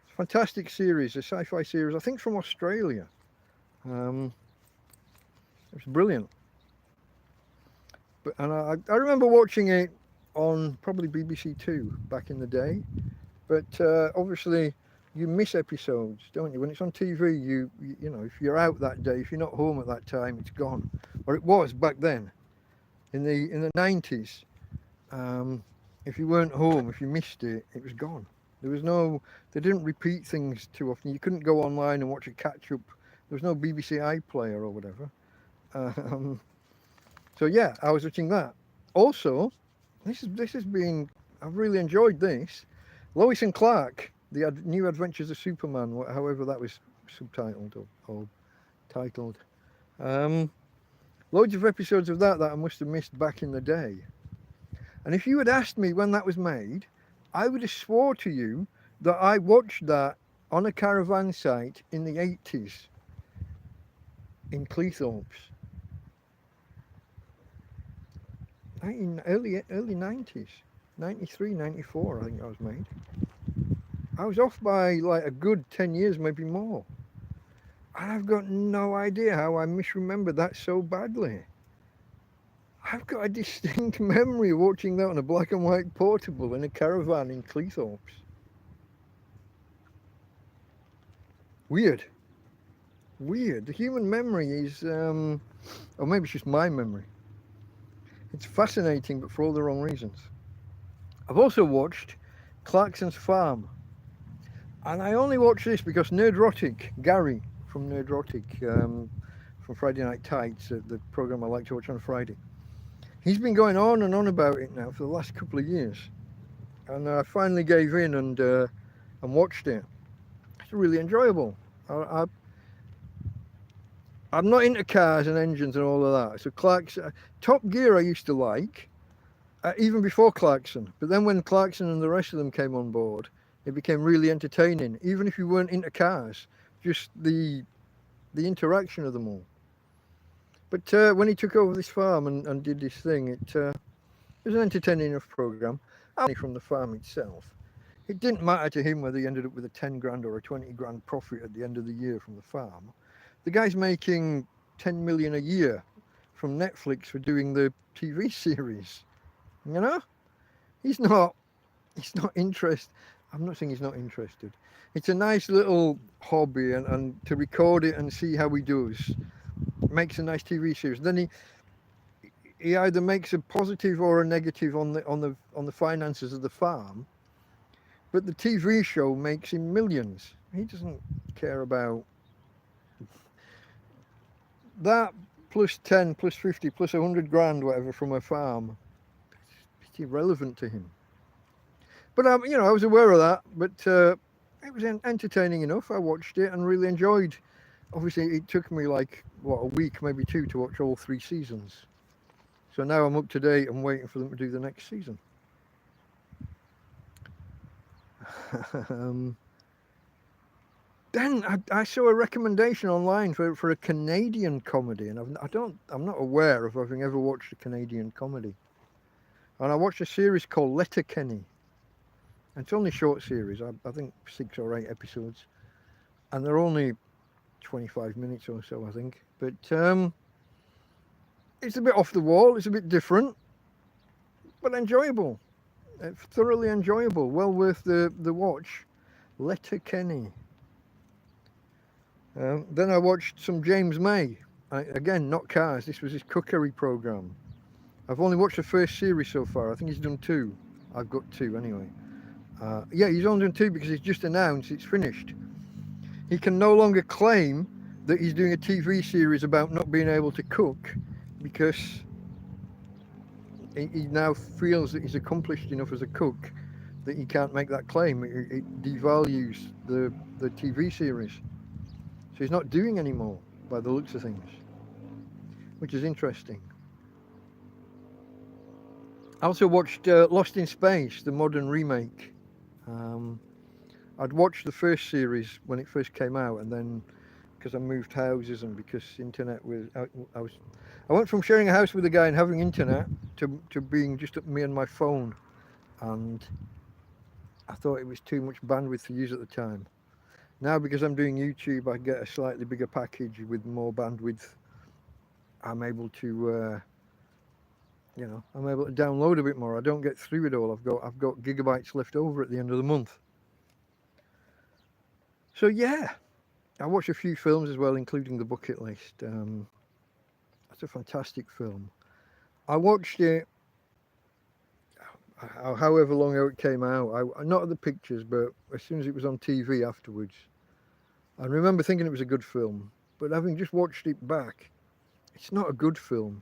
It's a fantastic series, a sci-fi series. I think from Australia. It's brilliant. And I remember watching it on probably BBC Two back in the day. But obviously you miss episodes, don't you? When it's on TV, you know, if you're out that day, if you're not home at that time, it's gone. Or it was back then. In the 90s, if you weren't home, if you missed it, it was gone. They didn't repeat things too often. You couldn't go online and watch a catch up. There was no BBC iPlayer or whatever. So yeah, I was watching that. Also, this has been, I've really enjoyed this. Lois and Clark, the New Adventures of Superman, however that was subtitled or titled. Loads of episodes of that I must have missed back in the day. And if you had asked me when that was made, I would have swore to you that I watched that on a caravan site in the 80s in Cleethorpes. Early 90s, 93, 94, I think I was made. I was off by like a good 10 years, maybe more. And I've got no idea how I misremembered that so badly. I've got a distinct memory of watching that on a black and white portable in a caravan in Cleethorpes. Weird. The human memory is, or maybe it's just my memory. It's fascinating, but for all the wrong reasons. I've also watched Clarkson's Farm. And I only watched this because Nerdrotic, Gary from Nerdrotic, from from Friday Night Tights, the program I like to watch on Friday. He's been going on and on about it now for the last couple of years, and I finally gave in and watched it. It's really enjoyable. I'm not into cars and engines and all of that. So Top Gear I used to like, even before Clarkson. But then when Clarkson and the rest of them came on board, it became really entertaining. Even if you weren't into cars, just the interaction of them all. But when he took over this farm and did this thing, it was an entertaining enough program. Money from the farm itself. It didn't matter to him whether he ended up with a 10 grand or a 20 grand profit at the end of the year from the farm. The guy's making 10 million a year from Netflix for doing the TV series. You know, he's not interested. I'm not saying he's not interested. It's a nice little hobby, and to record it and see how he does makes a nice TV series. Then he either makes a positive or a negative on the finances of the farm, but the TV show makes him millions. He doesn't care about that. Plus 10, plus 50, plus 100 grand, whatever, from a farm. It's irrelevant to him. But I was aware of that. But it was entertaining enough. I watched it and really enjoyed. Obviously, it took me like a week, maybe two, to watch all 3 seasons. So now I'm up to date and waiting for them to do the next season. Then I saw a recommendation online for a Canadian comedy, and I'm not aware of having ever watched a Canadian comedy. And I watched a series called Letterkenny. And it's only a short series, I think 6 or 8 episodes, and they're only 25 minutes or so, I think. But it's a bit off the wall, it's a bit different, but enjoyable. Thoroughly enjoyable, well worth the watch. Letterkenny. Then I watched some James May. Again, not cars, this was his cookery program. I've only watched the first series so far. I think he's done 2. I've got 2 anyway. Yeah, he's only done 2 because he's just announced it's finished. He can no longer claim that he's doing a TV series about not being able to cook, because he now feels that he's accomplished enough as a cook that he can't make that claim. It devalues the TV series. So he's not doing anymore, by the looks of things, which is interesting. I also watched Lost in Space, the modern remake. I'd watched the first series when it first came out, and then because I moved houses and because internet was, I went from sharing a house with a guy and having internet to being just me and my phone, and I thought it was too much bandwidth to use at the time. Now, because I'm doing YouTube, I get a slightly bigger package with more bandwidth. I'm able to I'm able to download a bit more. I don't get through it all. I've got gigabytes left over at the end of the month. So yeah, I watched a few films as well, including The Bucket List. That's a fantastic film. I watched it however long ago it came out. Not at the pictures, but as soon as it was on TV afterwards. I remember thinking it was a good film, but having just watched it back, it's not a good film.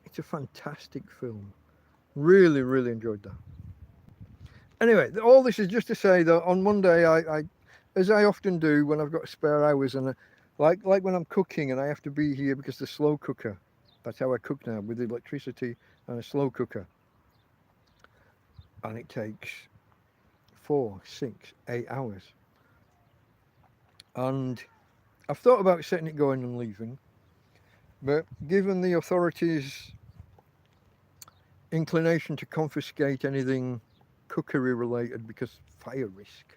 It's a fantastic film. Really, really enjoyed that. Anyway, all this is just to say that on Monday, I as I often do when I've got spare hours, and like when I'm cooking and I have to be here because the slow cooker, that's how I cook now, with electricity and a slow cooker. And it takes 4, 6, 8 hours. And I've thought about setting it going and leaving, but given the authorities' inclination to confiscate anything cookery related because fire risk,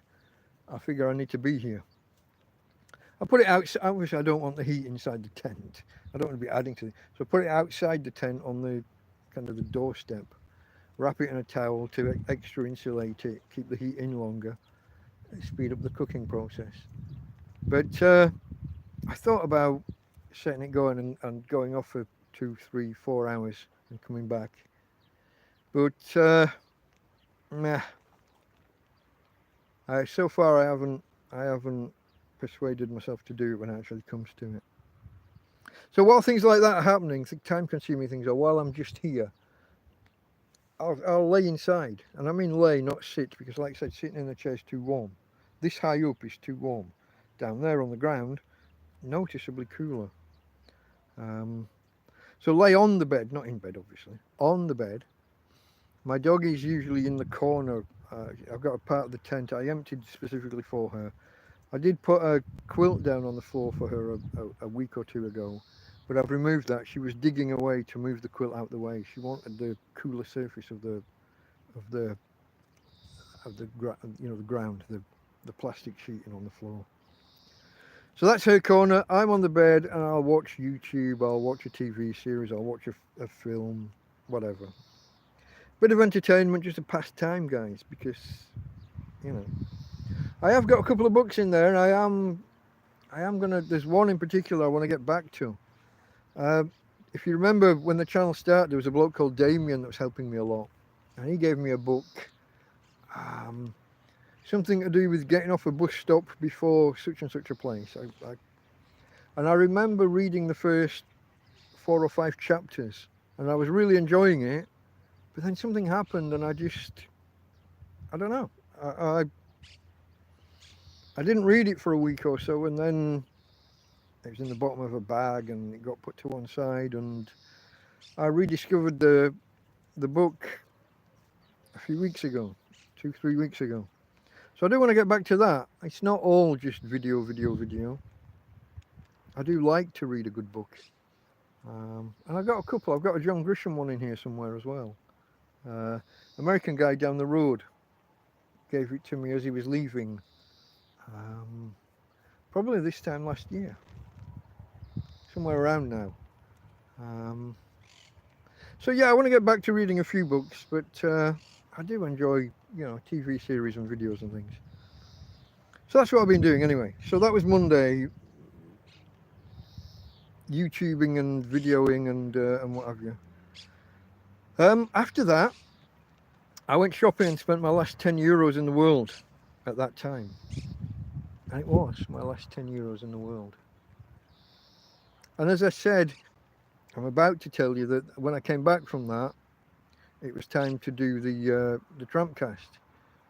I figure I need to be here. I put it outside. Obviously, I don't want the heat inside the tent. I don't want to be adding to it. So I put it outside the tent on the kind of the doorstep. Wrap it in a towel to extra insulate it, keep the heat in longer, speed up the cooking process. But I thought about setting it going and going off for 2, 3, 4 hours and coming back. But nah. So far I haven't persuaded myself to do it when it actually comes to it. So while things like that are happening, time-consuming things, or while I'm just here, I'll lay inside. And I mean lay, not sit, because like I said, sitting in the chair is too warm. This high up is too warm. Down there on the ground, noticeably cooler. So lay on the bed, not in bed obviously, on the bed. My dog is usually in the corner. I've got a part of the tent I emptied specifically for her. I did put a quilt down on the floor for her a week or two ago, but I've removed that. She was digging away to move the quilt out the way. She wanted the cooler surface of the the ground, the plastic sheeting on the floor. So that's her corner. I'm on the bed and I'll watch YouTube, I'll watch a TV series, I'll watch a film, whatever. Bit of entertainment, just a pastime, guys, because, I have got a couple of books in there, and I am gonna. There's one in particular I want to get back to. If you remember when the channel started, there was a bloke called Damien that was helping me a lot, and he gave me a book, something to do with getting off a bus stop before such and such a place. And I remember reading the first 4 or 5 chapters, and I was really enjoying it. But then something happened, and I don't know. I didn't read it for a week or so, and then it was in the bottom of a bag, and it got put to one side, and I rediscovered the book a few weeks ago, 2-3 weeks ago. So I do want to get back to that. It's not all just video. I do like to read a good book. And I've got a couple. I've got a John Grisham one in here somewhere as well. American guy down the road gave it to me as he was leaving. Probably this time last year. Somewhere around now. So yeah, I want to get back to reading a few books, but I do enjoy, TV series and videos and things. So that's what I've been doing anyway. So that was Monday. YouTubing and videoing and what have you. After that, I went shopping and spent my last 10 euros in the world at that time. And it was my last 10 euros in the world. And as I said, I'm about to tell you that when I came back from that, it was time to do the TrampCast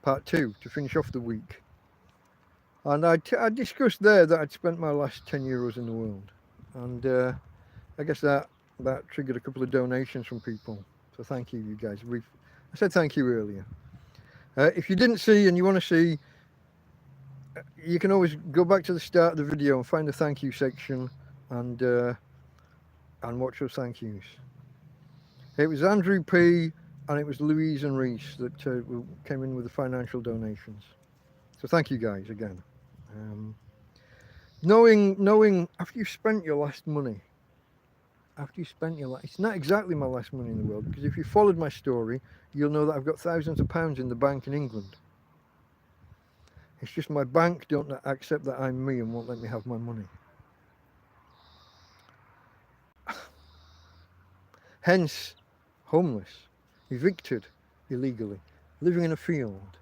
part 2 to finish off the week. And I discussed there that I'd spent my last 10 euros in the world. And I guess that triggered a couple of donations from people. So thank you guys. I said thank you earlier. If you didn't see and you want to see, you can always go back to the start of the video and find the thank you section and watch those thank yous. It was Andrew P and it was Louise and Reese that came in with the financial donations. So thank you guys again. Knowing after you've spent your last money, it's not exactly my last money in the world, because if you followed my story, you'll know that I've got thousands of pounds in the bank in England. It's just my bank don't accept that I'm me and won't let me have my money. Hence, homeless, evicted illegally, living in a field,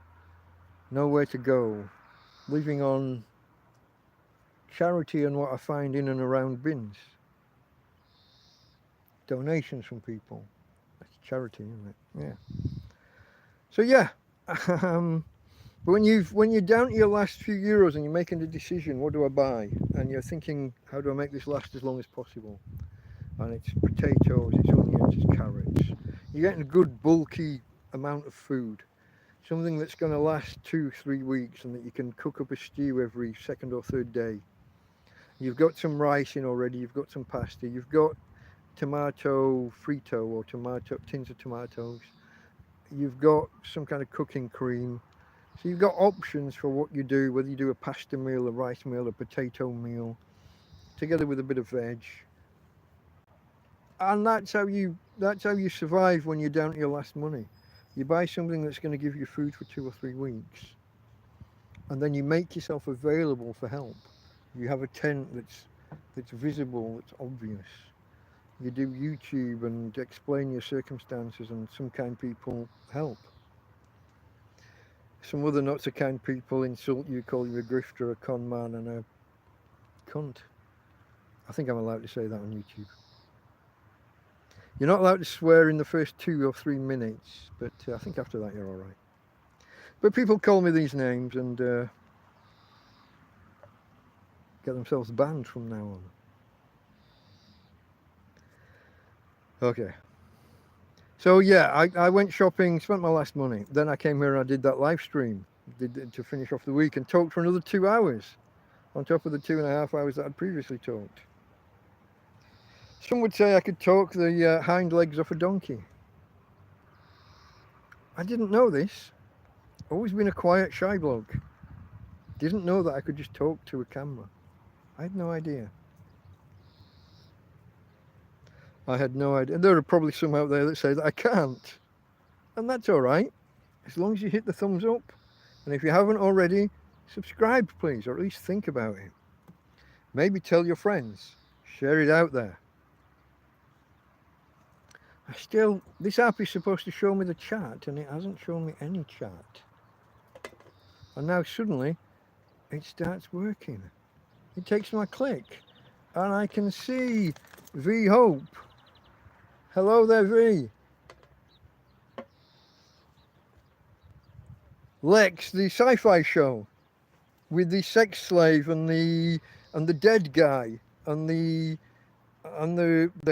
nowhere to go, living on charity and what I find in and around bins. Donations from people. That's charity, isn't it? Yeah. So yeah. But when you're down to your last few euros and you're making a decision, what do I buy? And you're thinking, how do I make this last as long as possible? And it's potatoes, it's onions, it's carrots. You're getting a good bulky amount of food. Something that's going to last 2-3 weeks and that you can cook up a stew every second or third day. You've got some rice in already, you've got some pasta, you've got tomato frito or tins of tomatoes. You've got some kind of cooking cream. So you've got options for what you do, whether you do a pasta meal, a rice meal, a potato meal, together with a bit of veg. And that's how you survive when you're down to your last money. You buy something that's going to give you food for 2 or 3 weeks, and then you make yourself available for help. You have a tent that's visible, that's obvious. You do YouTube and explain your circumstances, and some kind people help. Some other not so kind people insult you, call you a grifter, a con man, and a cunt. I think I'm allowed to say that on YouTube. You're not allowed to swear in the first 2 or 3 minutes, but I think after that you're all right. But people call me these names and get themselves banned from now on. Okay. So yeah, I went shopping, spent my last money. Then I came here and I did that live stream to finish off the week and talked for another 2 hours on top of the 2.5 hours that I'd previously talked. Some would say I could talk the hind legs off a donkey. I didn't know this. Always been a quiet, shy bloke. Didn't know that I could just talk to a camera. I had no idea. I had no idea. There are probably some out there that say that I can't. And that's all right, as long as you hit the thumbs up. And if you haven't already, subscribe, please, or at least think about it. Maybe tell your friends. Share it out there. This app is supposed to show me the chat, and it hasn't shown me any chat. And now suddenly, it starts working. It takes my click, and I can see V Hope. Hello there, V. Lex, the sci-fi show with the sex slave and the dead guy and the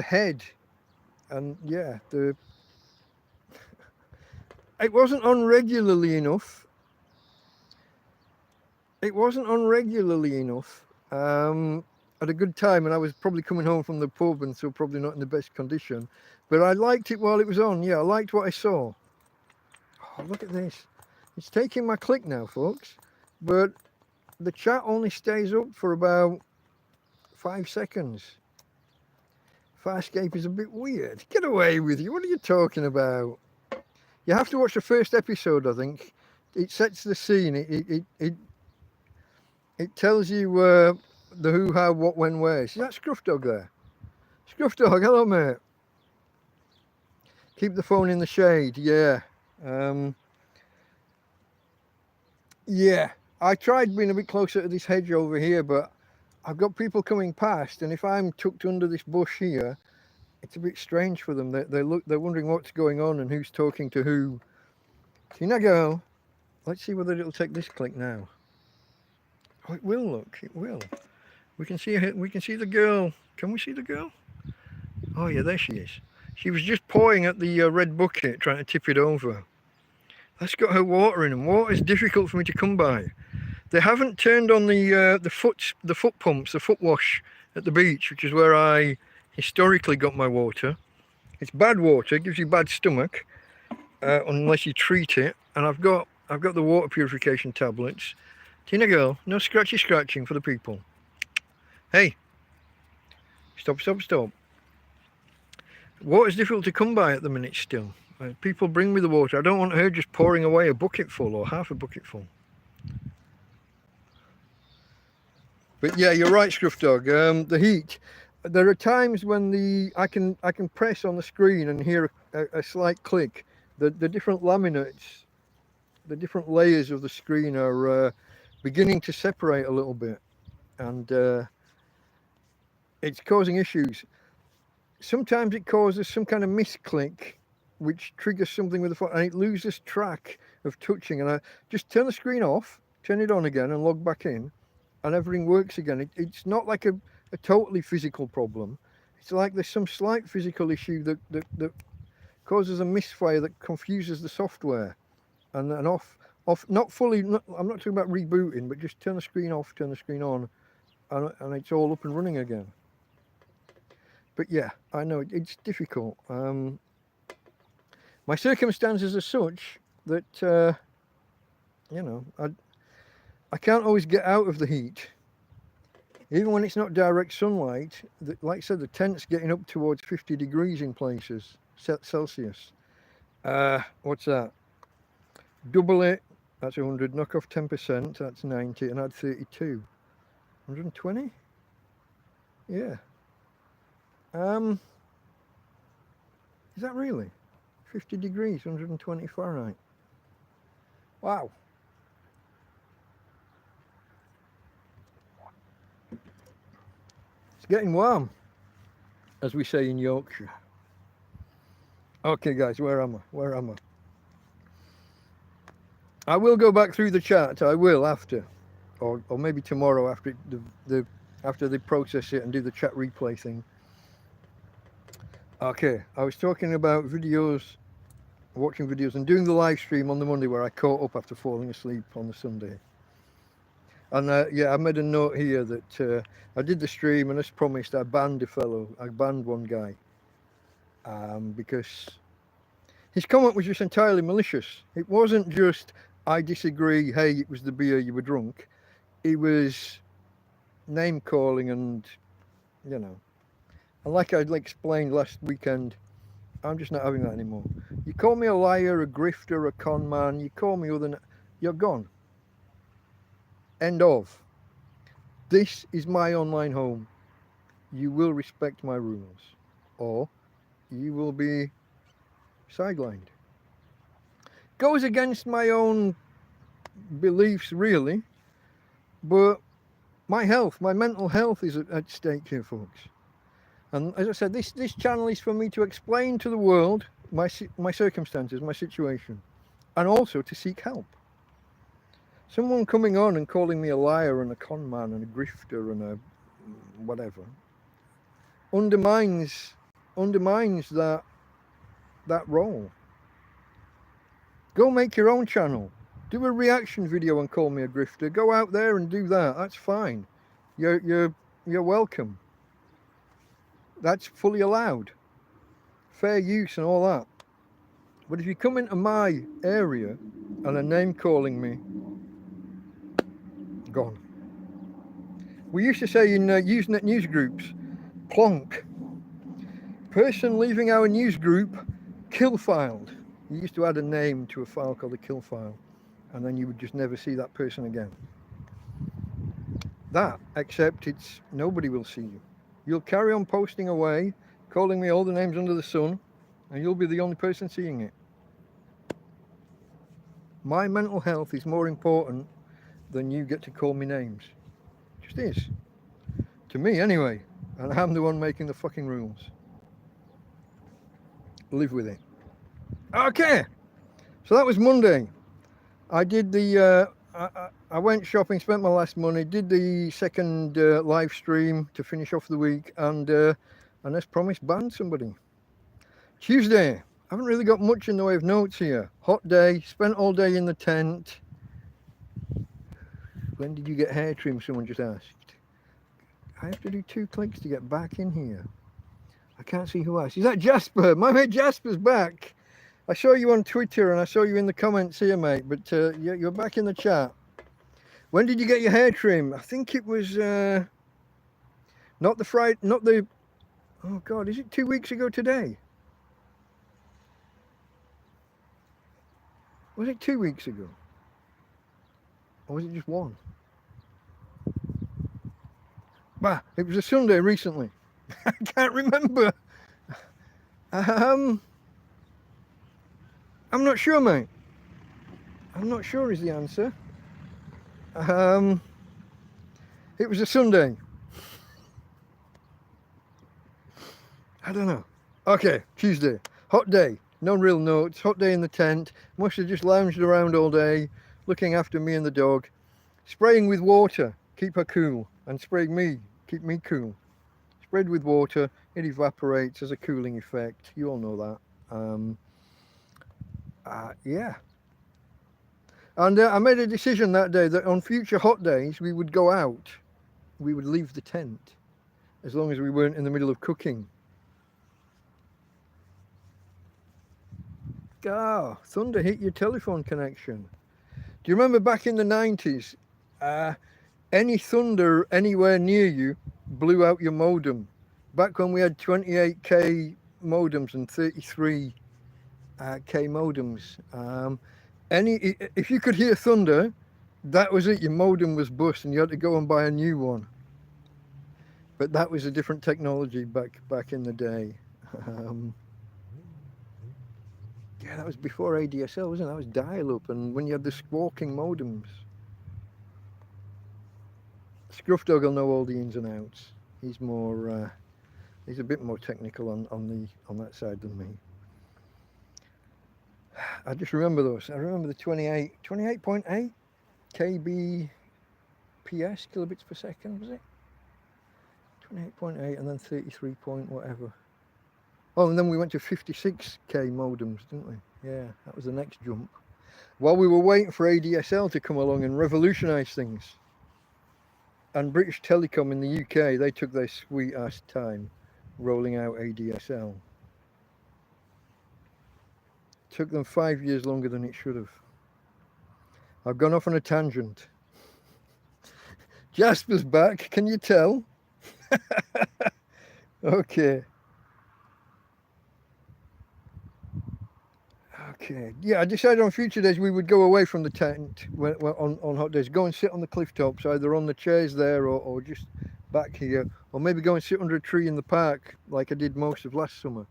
head, and yeah, it wasn't on regularly enough. It wasn't on regularly enough at a good time, and I was probably coming home from the pub and so probably not in the best condition, but I liked it while it was on. Yeah, I liked what I saw. Oh, look at this. It's taking my click now, folks, but the chat only stays up for about 5 seconds. Farscape is a bit weird. Get away with you. What are you talking about? You have to watch the first episode, I think. It sets the scene. It tells you the who, how, what, when, where. See that Scruff Dog there? Scruff Dog, hello, mate. Keep the phone in the shade, yeah. Yeah, I tried being a bit closer to this hedge over here, but I've got people coming past, and if I'm tucked under this bush here, it's a bit strange for them. They're wondering what's going on and who's talking to who. Tina girl. Let's see whether it'll take this click now. Oh, it will, look. It will. We can see the girl. Can we see the girl? Oh yeah, there she is. She was just pawing at the red bucket, trying to tip it over. That's got her water in, and water is difficult for me to come by. They haven't turned on the foot pumps, the foot wash at the beach, which is where I historically got my water. It's bad water, it gives you bad stomach unless you treat it. And I've got the water purification tablets. Tina girl, no scratching for the people. Hey, stop. Water's difficult to come by at the minute still. People bring me the water. I don't want her just pouring away a bucket full or half a bucket full. But yeah, you're right, Scruff Dog. The heat. There are times when I can press on the screen and hear a slight click. The different laminates, the different layers of the screen are beginning to separate a little bit, and it's causing issues. Sometimes it causes some kind of misclick, which triggers something with the phone, and it loses track of touching. And I just turn the screen off, turn it on again, and log back in, and everything works again. It's not like a totally physical problem. It's like there's some slight physical issue that causes a misfire that confuses the software, and off, not fully. I'm not talking about rebooting, but just turn the screen off, turn the screen on, and it's all up and running again. But yeah, I know it's difficult. My circumstances are such that you know, I can't always get out of the heat. Even when it's not direct sunlight, like I said, the tent's getting up towards 50 degrees in places, Celsius. What's that? Double it, that's 100, knock off 10%, that's 90, and add 32. 120? Yeah. Is that really? 50 degrees, 120 Fahrenheit. Wow. It's getting warm, as we say in Yorkshire. Okay, guys, where am I? I will go back through the chat. I will after, or maybe tomorrow after after they process it and do the chat replay thing. Okay, I was talking about videos, watching videos, and doing the live stream on the Monday where I caught up after falling asleep on the Sunday. And yeah, I made a note here that I did the stream, and as promised, I banned one guy, because his comment was just entirely malicious. It wasn't just, I disagree, hey, it was the beer, you were drunk. It was name calling and, you know. And like I explained last weekend, I'm just not having that anymore. You call me a liar, a grifter, a con man, you call me other, you're gone. End of. This is my online home. You will respect my rules, or you will be sidelined. Goes against my own beliefs, really, but my health, my mental health is at stake here, folks. And as I said, this channel is for me to explain to the world my circumstances, my situation, and also to seek help. Someone coming on and calling me a liar and a con man and a grifter and a whatever undermines that role. Go make your own channel. Do a reaction video and call me a grifter. Go out there and do that. That's fine. You're welcome. That's fully allowed. Fair use and all that. But if you come into my area and are name calling me, gone. We used to say in Usenet news groups, plonk. Person leaving our news group, kill filed. You used to add a name to a file called a kill file, and then you would just never see that person again. That, except it's nobody will see you. You'll carry on posting away, calling me all the names under the sun, and you'll be the only person seeing it. My mental health is more important than you get to call me names. It just is. To me, anyway. And I'm the one making the fucking rules. Live with it. Okay. So that was Monday. I did the... I went shopping, spent my last money, did the second live stream to finish off the week, and as promised, banned somebody. Tuesday. I haven't really got much in the way of notes here. Hot day, spent all day in the tent. When did you get hair trim? Someone just asked. I have to do 2 clicks to get back in here. I can't see who asked. Is that Jasper? My mate Jasper's back. I saw you on Twitter and I saw you in the comments here, mate, but you're back in the chat. When did you get your hair trim? I think it was not the, oh God, is it 2 weeks ago today? Was it 2 weeks ago? Or was it just one? Bah, it was a Sunday recently. I can't remember. I'm not sure, mate. I'm not sure is the answer. It was a Sunday. I don't know. Okay, Tuesday. Hot day. No real notes. Hot day in the tent. Must have just lounged around all day, looking after me and the dog. Spraying with water. Keep her cool. And spraying me. Keep me cool. Sprayed with water. It evaporates as a cooling effect. You all know that. Yeah. And I made a decision that day that on future hot days we would go out. We would leave the tent. As long as we weren't in the middle of cooking. Ah, thunder hit your telephone connection. Do you remember back in the 90s? Any thunder anywhere near you blew out your modem. Back when we had 28k modems and 33k modems. If you could hear thunder, that was it. Your modem was bust and you had to go and buy a new one. But that was a different technology back in the day. Yeah, that was before ADSL, wasn't it? That was dial-up, and when you had the squawking modems. Scruff Dog will know all the ins and outs. He's more, he's a bit more technical on that side than me. I just remember those. I remember the 28.8 kbps, kilobits per second, was it? 28.8 and then 33 point whatever. Oh, and then we went to 56k modems, didn't we? Yeah, that was the next jump. While we were waiting for ADSL to come along and revolutionise things. And British Telecom in the UK, they took their sweet ass time rolling out ADSL. Took them 5 years longer than it should have. I've gone off on a tangent. Jasper's back, can you tell? Okay. Okay. Yeah, I decided on future days we would go away from the tent on hot days. Go and sit on the cliff tops, either on the chairs there or just back here. Or maybe go and sit under a tree in the park like I did most of last summer.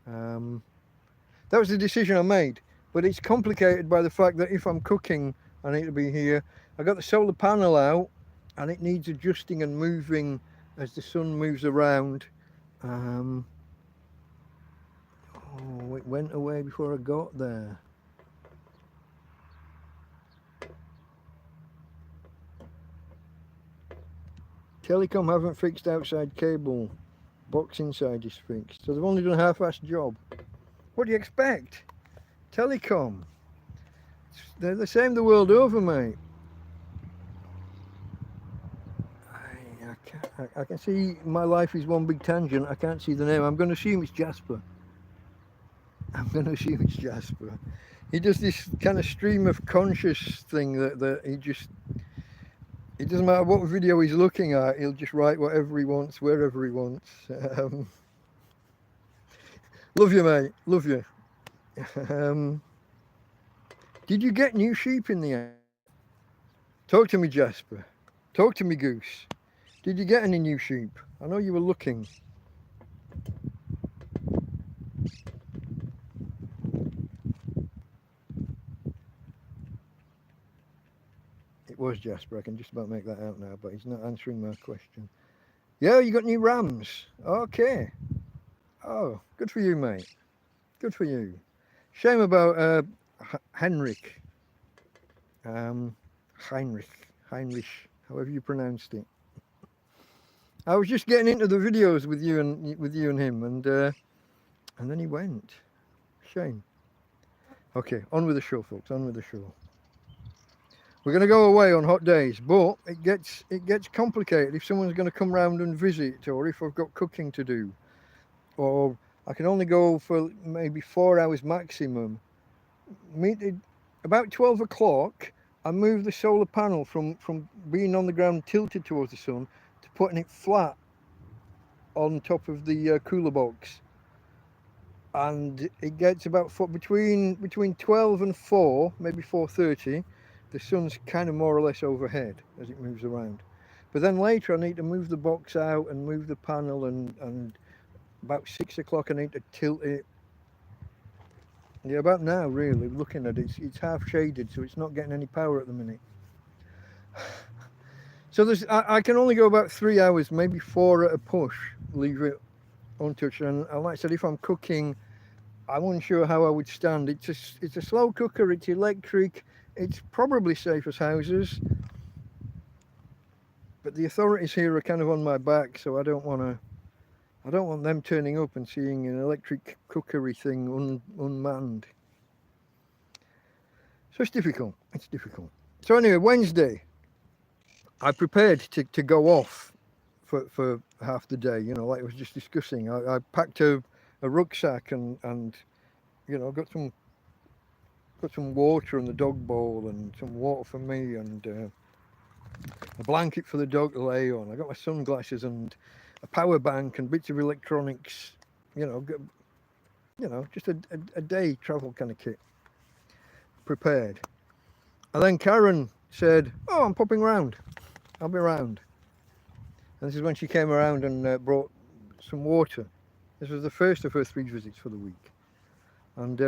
That was the decision I made. But it's complicated by the fact that if I'm cooking, I need to be here. I got the solar panel out and it needs adjusting and moving as the sun moves around. Oh, it went away before I got there. Telecom haven't fixed outside cable. Box inside is fixed. So they've only done a half-assed job. What do you expect? Telecom. They're the same the world over, mate. I can see my life is one big tangent. I can't see the name. I'm going to assume it's Jasper. He does this kind of stream of conscious thing that it doesn't matter what video he's looking at, he'll just write whatever he wants, wherever he wants. Love you, mate. Love you. Did you get new sheep in the end? Talk to me, Jasper. Talk to me, Goose. Did you get any new sheep? I know you were looking. It was Jasper. I can just about make that out now, but he's not answering my question. Yeah, you got new rams. Okay. Oh, good for you, mate. Good for you. Shame about Heinrich, however you pronounced it. I was just getting into the videos with you and him, and then he went. Shame. Okay, on with the show, folks. On with the show. We're going to go away on hot days, but it gets complicated if someone's going to come round and visit, or if I've got cooking to do, or I can only go for maybe 4 hours maximum. About 12 o'clock, I move the solar panel from being on the ground tilted towards the sun to putting it flat on top of the cooler box. And it gets about between 12 and 4, maybe 4:30. The sun's kind of more or less overhead as it moves around. But then later I need to move the box out and move the panel, and about 6 o'clock I need to tilt it. Yeah, about now really, looking at it, it's half shaded, so it's not getting any power at the minute. So I can only go about 3 hours, maybe 4 at a push, leave it untouched. And like I said, if I'm cooking, I wasn't sure how I would stand. It's a slow cooker, it's electric, it's probably safe as houses. But the authorities here are kind of on my back, so I don't want them turning up and seeing an electric cookery thing unmanned. So it's difficult. So anyway, Wednesday, I prepared to go off for half the day, you know, like I was just discussing. I packed a rucksack and you know, got some water in the dog bowl and some water for me, and a blanket for the dog to lay on. I got my sunglasses and a power bank and bits of electronics, you know, just a day travel kind of kit prepared. And then Karen said, "Oh, I'm popping round. I'll be round." And this is when she came around and brought some water. This was the first of her 3 visits for the week. And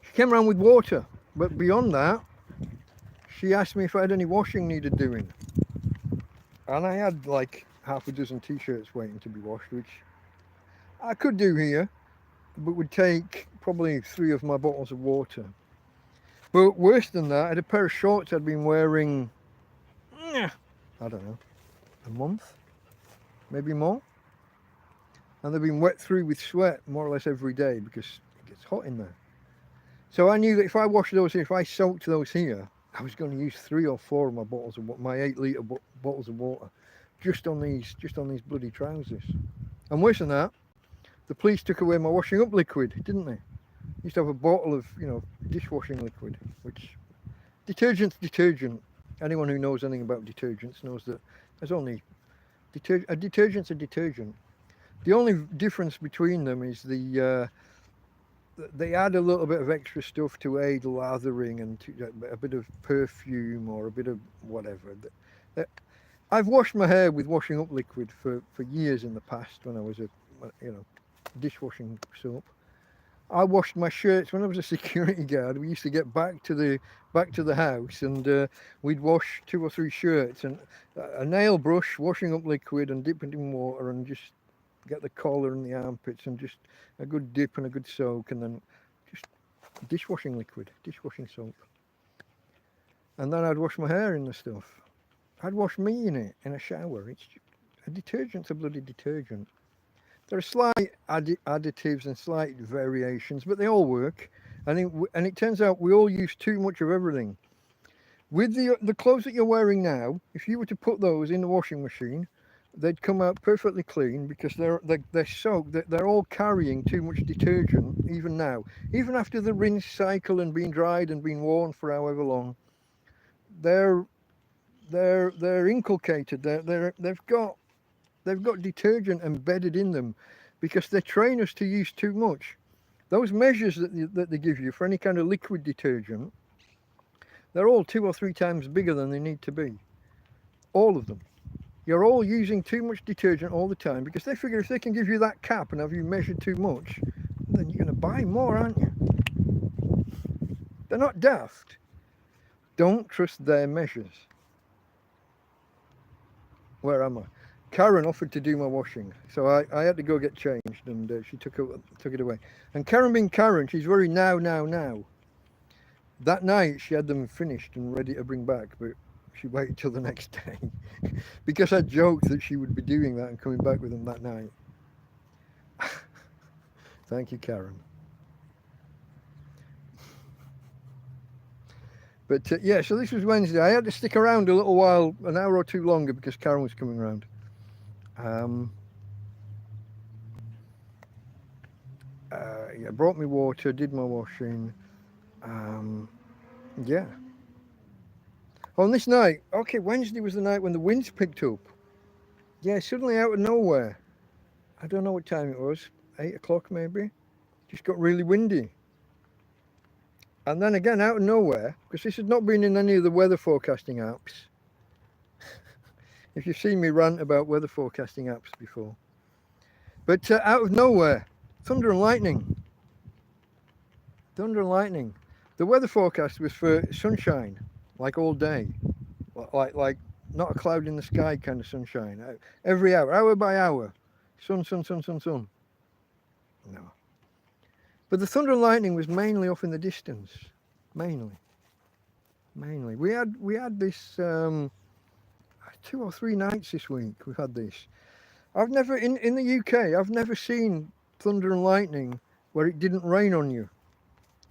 she came around with water. But beyond that, she asked me if I had any washing needed doing. And I had like half a dozen t-shirts waiting to be washed, which I could do here, but would take probably 3 of my bottles of water. But worse than that, I had a pair of shorts I'd been wearing, I don't know, a month, maybe more. And they've been wet through with sweat more or less every day because it gets hot in there. So I knew that if I washed those here, if I soaked those here, I was going to use 3 or 4 of my bottles of my 8-litre bottles of water just on these bloody trousers. And worse than that, the police took away my washing up liquid, didn't they? I used to have a bottle of, dishwashing liquid, which detergent's detergent. Anyone who knows anything about detergents knows that there's only a detergent's a detergent. The only difference between them is they add a little bit of extra stuff to aid lathering and a bit of perfume or a bit of whatever. I've washed my hair with washing up liquid for years in the past when I was a dishwashing soap. I washed my shirts when I was a security guard. We used to get back to the house and we'd wash 2 or 3 shirts and a nail brush, washing up liquid and dip it in water and just get the collar and the armpits and just a good dip and a good soak and then just dishwashing liquid, dishwashing soap. And then I'd wash my hair in the stuff. I'd wash me in it in a shower. It's a detergent's a bloody detergent. There are slight additives and slight variations, but they all work. And it turns out we all use too much of everything. With the clothes that you're wearing now, if you were to put those in the washing machine, they'd come out perfectly clean because they're soaked. They're all carrying too much detergent even now. Even after the rinse cycle and being dried and being worn for however long, they're inculcated. They've got detergent embedded in them because they train us to use too much. Those measures that they give you for any kind of liquid detergent, they're all 2 or 3 times bigger than they need to be. All of them. You're all using too much detergent all the time because they figure if they can give you that cap and have you measured too much, then you're going to buy more, aren't you? They're not daft. Don't trust their measures. Where am I? Karen offered to do my washing, so I had to go get changed, and she took it away. And Karen being Karen, she's very now. That night she had them finished and ready to bring back, but she waited till the next day because I joked that she would be doing that and coming back with them that night. Thank you, Karen. But yeah, so this was Wednesday. I had to stick around a little while, an hour or 2 longer because Karen was coming around. Yeah, brought me water, did my washing. Yeah. On this night, okay, Wednesday was the night when the winds picked up. Yeah, suddenly out of nowhere. I don't know what time it was, 8 o'clock maybe. Just got really windy. And then again, out of nowhere, because this had not been in any of the weather forecasting apps. If you've seen me rant about weather forecasting apps before. But out of nowhere, thunder and lightning. Thunder and lightning. The weather forecast was for sunshine, like all day. Like not a cloud in the sky kind of sunshine. Every hour by hour. Sun. No. But the thunder and lightning was mainly off in the distance. Mainly. We had this 2 or 3 nights this week. We've had this. I've never in the UK. I've never seen thunder and lightning where it didn't rain on you.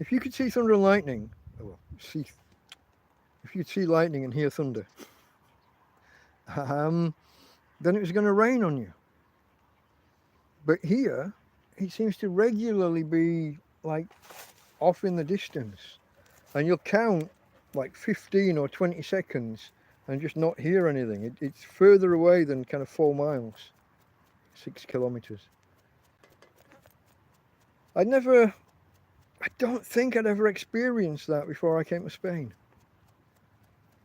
If you could see thunder and lightning, if you'd see lightning and hear thunder, then it was going to rain on you. But here, it seems to regularly be like off in the distance, and you'll count like 15 or 20 seconds and just not hear anything. It's further away than kind of 4 miles, 6 kilometers. I don't think I'd ever experienced that before I came to Spain.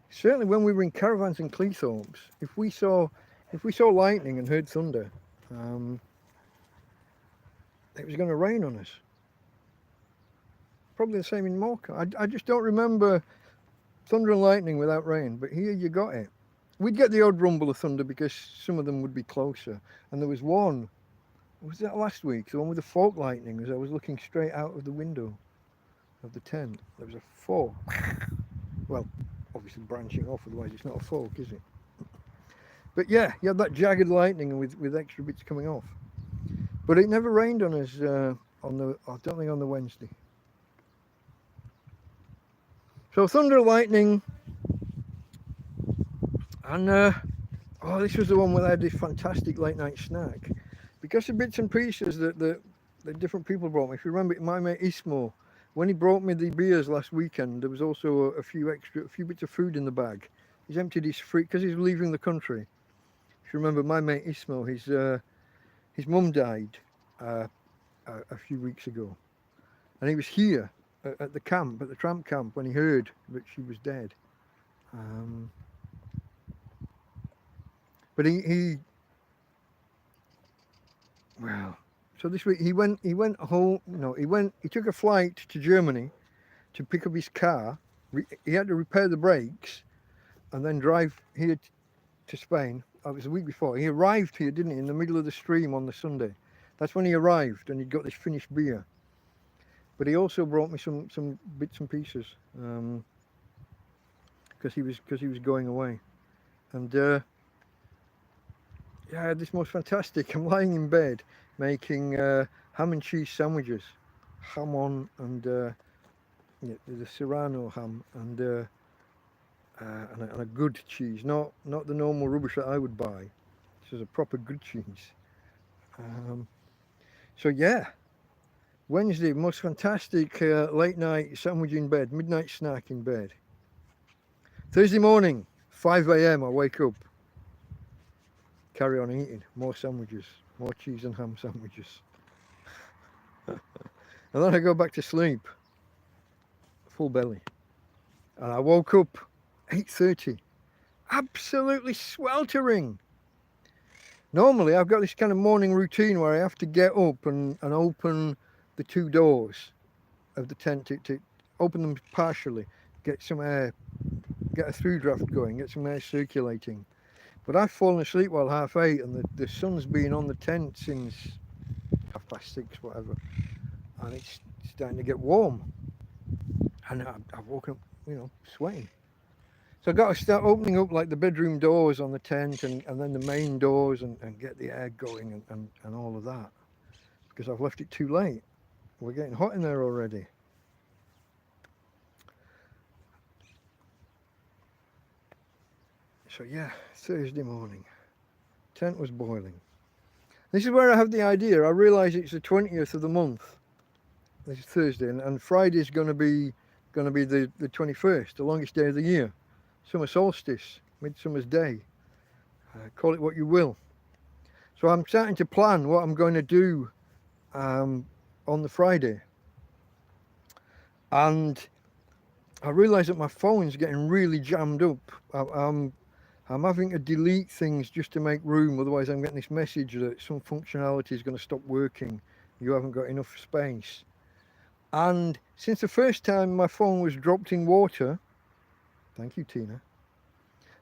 Certainly when we were in caravans in Cleethorpes, if we saw lightning and heard thunder, it was going to rain on us. Probably the same in Mocha. I just don't remember thunder and lightning without rain, but here you got it. we'd get the odd rumble of thunder because some of them would be closer. And there was one, was that last week? The one with the fork lightning, as I was looking straight out of the window of the tent. There was a fork. Well, obviously branching off, otherwise it's not a fork, is it? But yeah, you had that jagged lightning with extra bits coming off. But it never rained on us I don't think on the Wednesday. So thunder, lightning, and oh, this was the one where I had this fantastic late night snack. Because of bits and pieces that different people brought me. If you remember, my mate Ismo, when he brought me the beers last weekend, there was also a few bits of food in the bag. He's emptied his fridge because he's leaving the country. If you remember, my mate Ismo, his mum died a few weeks ago, and he was here at the camp, at the Tramp camp, when he heard that she was dead. But well, so this week he went home. No, he took a flight to Germany to pick up his car. He had to repair the brakes and then drive here to Spain. Oh, it was a week before. He arrived here, didn't he, in the middle of the stream on the Sunday. That's when he arrived, and he'd got this finished beer. But he also brought me some bits and pieces because he was going away. And yeah, I had this most fantastic. I'm lying in bed making ham and cheese sandwiches, ham on and the Serrano ham and a good cheese, not the normal rubbish that I would buy. This is a proper good cheese. So yeah, Wednesday, most fantastic late night sandwich in bed, midnight snack in bed. Thursday morning, 5 a.m. I wake up, carry on eating more sandwiches, more cheese and ham sandwiches. And then I go back to sleep, full belly. And I woke up 8:30, absolutely sweltering. Normally I've got this kind of morning routine where I have to get up and open the two doors of the tent to open them partially, get some air, get a through draft going, get some air circulating. But I've fallen asleep while 8:30, and the sun's been on the tent since 6:30, whatever, and it's starting to get warm, and I've woken up, sweating. So I've got to start opening up like the bedroom doors on the tent and then the main doors and get the air going and all of that, because I've left it too late. We're getting hot in there already. So yeah, Thursday morning, tent was boiling. This is where I have the idea. I realise it's the 20th of the month. This is Thursday, and Friday's going to be the 21st, the longest day of the year, summer solstice, Midsummer's Day. Call it what you will. So I'm starting to plan what I'm going to do on the Friday, and I realise that my phone's getting really jammed up. I'm having to delete things just to make room, otherwise I'm getting this message that some functionality is going to stop working. You haven't got enough space. And since the first time my phone was dropped in water, thank you Tina,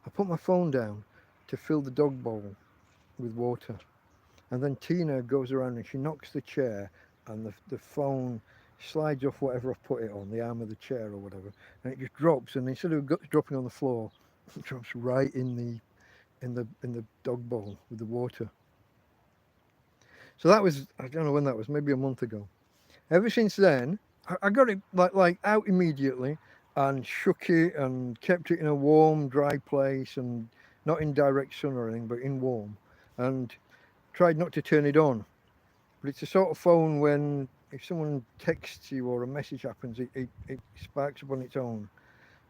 I put my phone down to fill the dog bowl with water. And then Tina goes around and she knocks the chair, and the phone slides off whatever I've put it on, the arm of the chair or whatever, and it just drops, and instead of dropping on the floor, it drops right in the dog bowl with the water. So that was, I don't know when that was, maybe a month ago. Ever since then, I got it like out immediately and shook it and kept it in a warm, dry place, and not in direct sun or anything, but in warm, and tried not to turn it on. But it's a sort of phone when if someone texts you or a message happens, it sparks up on its own.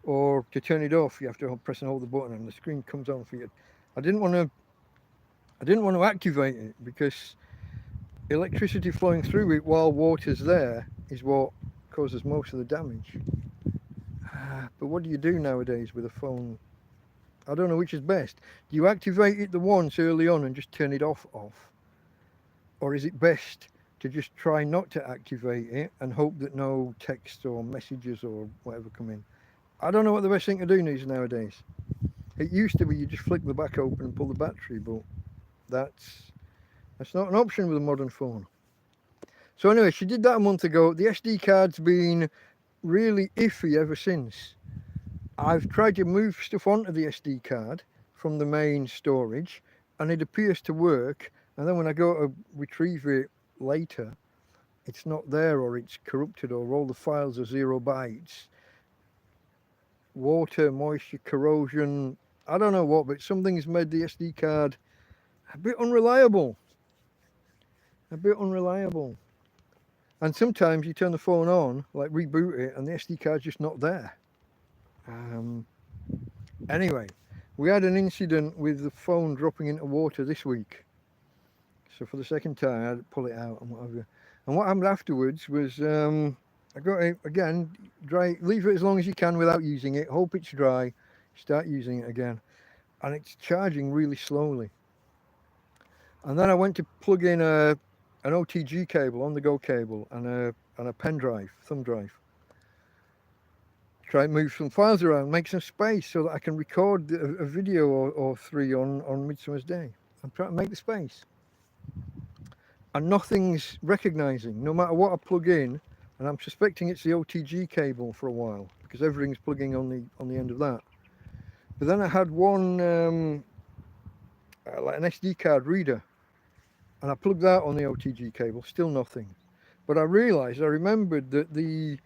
Or to turn it off, you have to press and hold the button, and the screen comes on for you. I didn't want to activate it because electricity flowing through it while water's there is what causes most of the damage. But what do you do nowadays with a phone? I don't know which is best. Do you activate it the once early on and just turn it off? Or is it best to just try not to activate it and hope that no text or messages or whatever come in? I don't know what the best thing to do is nowadays. It used to be you just flick the back open and pull the battery, but that's not an option with a modern phone. So anyway, she did that a month ago. The SD card's been really iffy ever since. I've tried to move stuff onto the SD card from the main storage, and it appears to work. And then when I go to retrieve it later, it's not there, or it's corrupted, or all the files are 0 bytes. Water, moisture, corrosion, I don't know what, but something's made the SD card a bit unreliable. And sometimes you turn the phone on, like reboot it, and the SD card's just not there. Anyway, we had an incident with the phone dropping into water this week. So for the second time, I had to pull it out and whatever. And what happened afterwards was, I got it again, dry, leave it as long as you can without using it, hope it's dry, start using it again. And it's charging really slowly. And then I went to plug in an OTG cable, on-the-go cable, and a pen drive, thumb drive. Try and move some files around, make some space so that I can record a video or 3 on Midsummer's Day. I'm trying to make the space. And nothing's recognizing, no matter what I plug in, and I'm suspecting it's the OTG cable for a while, because everything's plugging on the end of that. But then I had one, like an SD card reader, and I plugged that on the OTG cable, still nothing. But I remembered that the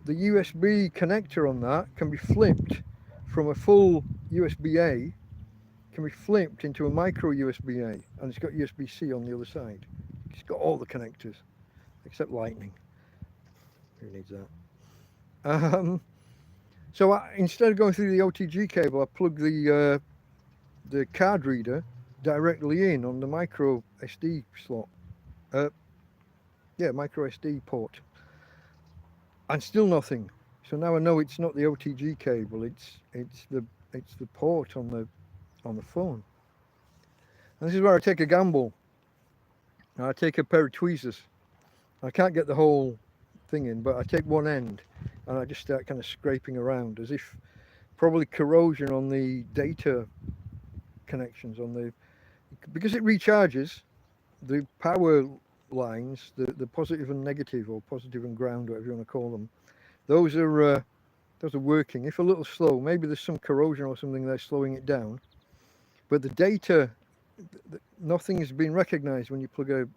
USB connector on that can be flipped from a full USB-A, can be flipped into a micro USB-A, and it's got USB-C on the other side. It's got all the connectors, except Lightning. Who needs that? So instead of going through the OTG cable, I plugged the card reader directly in on the micro SD slot. Micro SD port. And still nothing. So now I know it's not the OTG cable, it's the port on the phone. And this is where I take a gamble. I take a pair of tweezers. I can't get the whole thing in, but I take one end and I just start kind of scraping around, as if probably corrosion on the data connections because it recharges the power lines, the positive and negative, or positive and ground, whatever you want to call them. Those are working. If a little slow, maybe there's some corrosion or something there slowing it down. But the data, nothing has been recognized when you plug a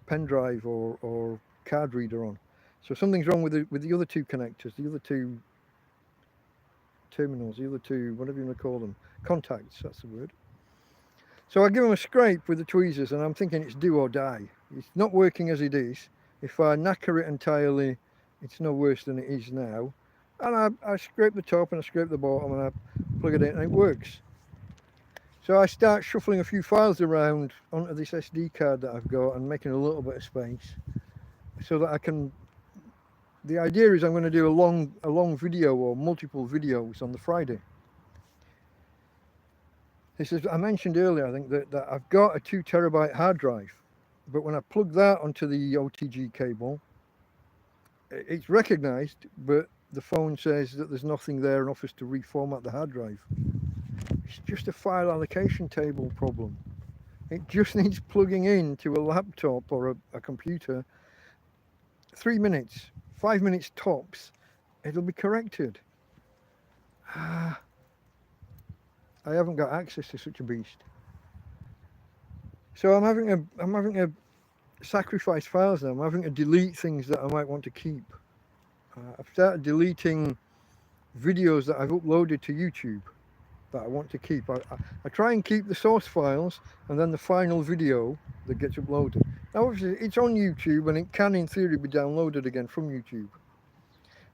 pen drive or card reader on. So something's wrong with the other 2 connectors, the other 2 terminals, the other 2, whatever you want to call them, contacts, that's the word. So I give them a scrape with the tweezers, and I'm thinking it's do or die. It's not working as it is. If I knacker it entirely, it's no worse than it is now. And I scrape the top and I scrape the bottom and I plug it in and it works. So I start shuffling a few files around onto this SD card that I've got and making a little bit of space so that I can... The idea is I'm going to do a long video or multiple videos on the Friday. This is, I mentioned earlier, I think, that I've got a 2 terabyte hard drive, but when I plug that onto the OTG cable, it's recognized, but the phone says that there's nothing there and offers to reformat the hard drive. It's just a file allocation table problem. It just needs plugging into a laptop or a computer. 3 minutes, 5 minutes tops, it'll be corrected. I haven't got access to such a beast. So I'm having to sacrifice files now. I'm having to delete things that I might want to keep. I've started deleting videos that I've uploaded to YouTube that I want to keep. I try and keep the source files and then the final video that gets uploaded. Now obviously it's on YouTube and it can in theory be downloaded again from YouTube.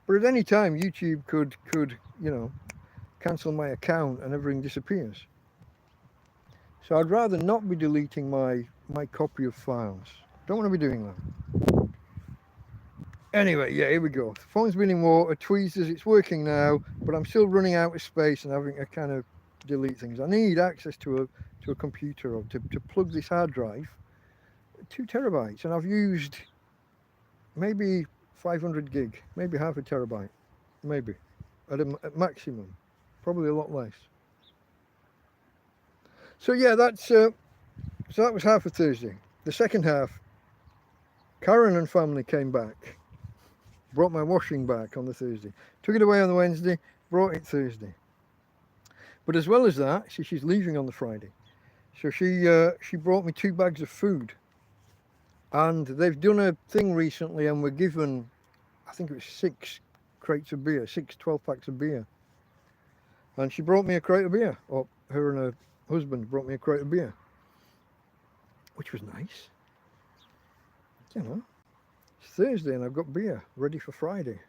But at any time YouTube could cancel my account and everything disappears. So I'd rather not be deleting my copy of files. Don't want to be doing that. Anyway, yeah, here we go. The phone's been in water, tweezers, it's working now, but I'm still running out of space and having to kind of delete things. I need access to a computer or to plug this hard drive. 2 terabytes, and I've used maybe 500 gig, maybe half a terabyte, maybe, at maximum, probably a lot less. So yeah, so that was half of Thursday. The second half, Karen and family came back, brought my washing back on the Thursday, took it away on the Wednesday, brought it Thursday. But as well as that, she's leaving on the Friday, so she brought me 2 bags of food, and they've done a thing recently, and we're given, I think it was 6 crates of beer, 12 packs of beer, and she brought me a crate of beer, or her and her husband brought me a crate of beer, which was nice. You know, it's Thursday and I've got beer ready for Friday.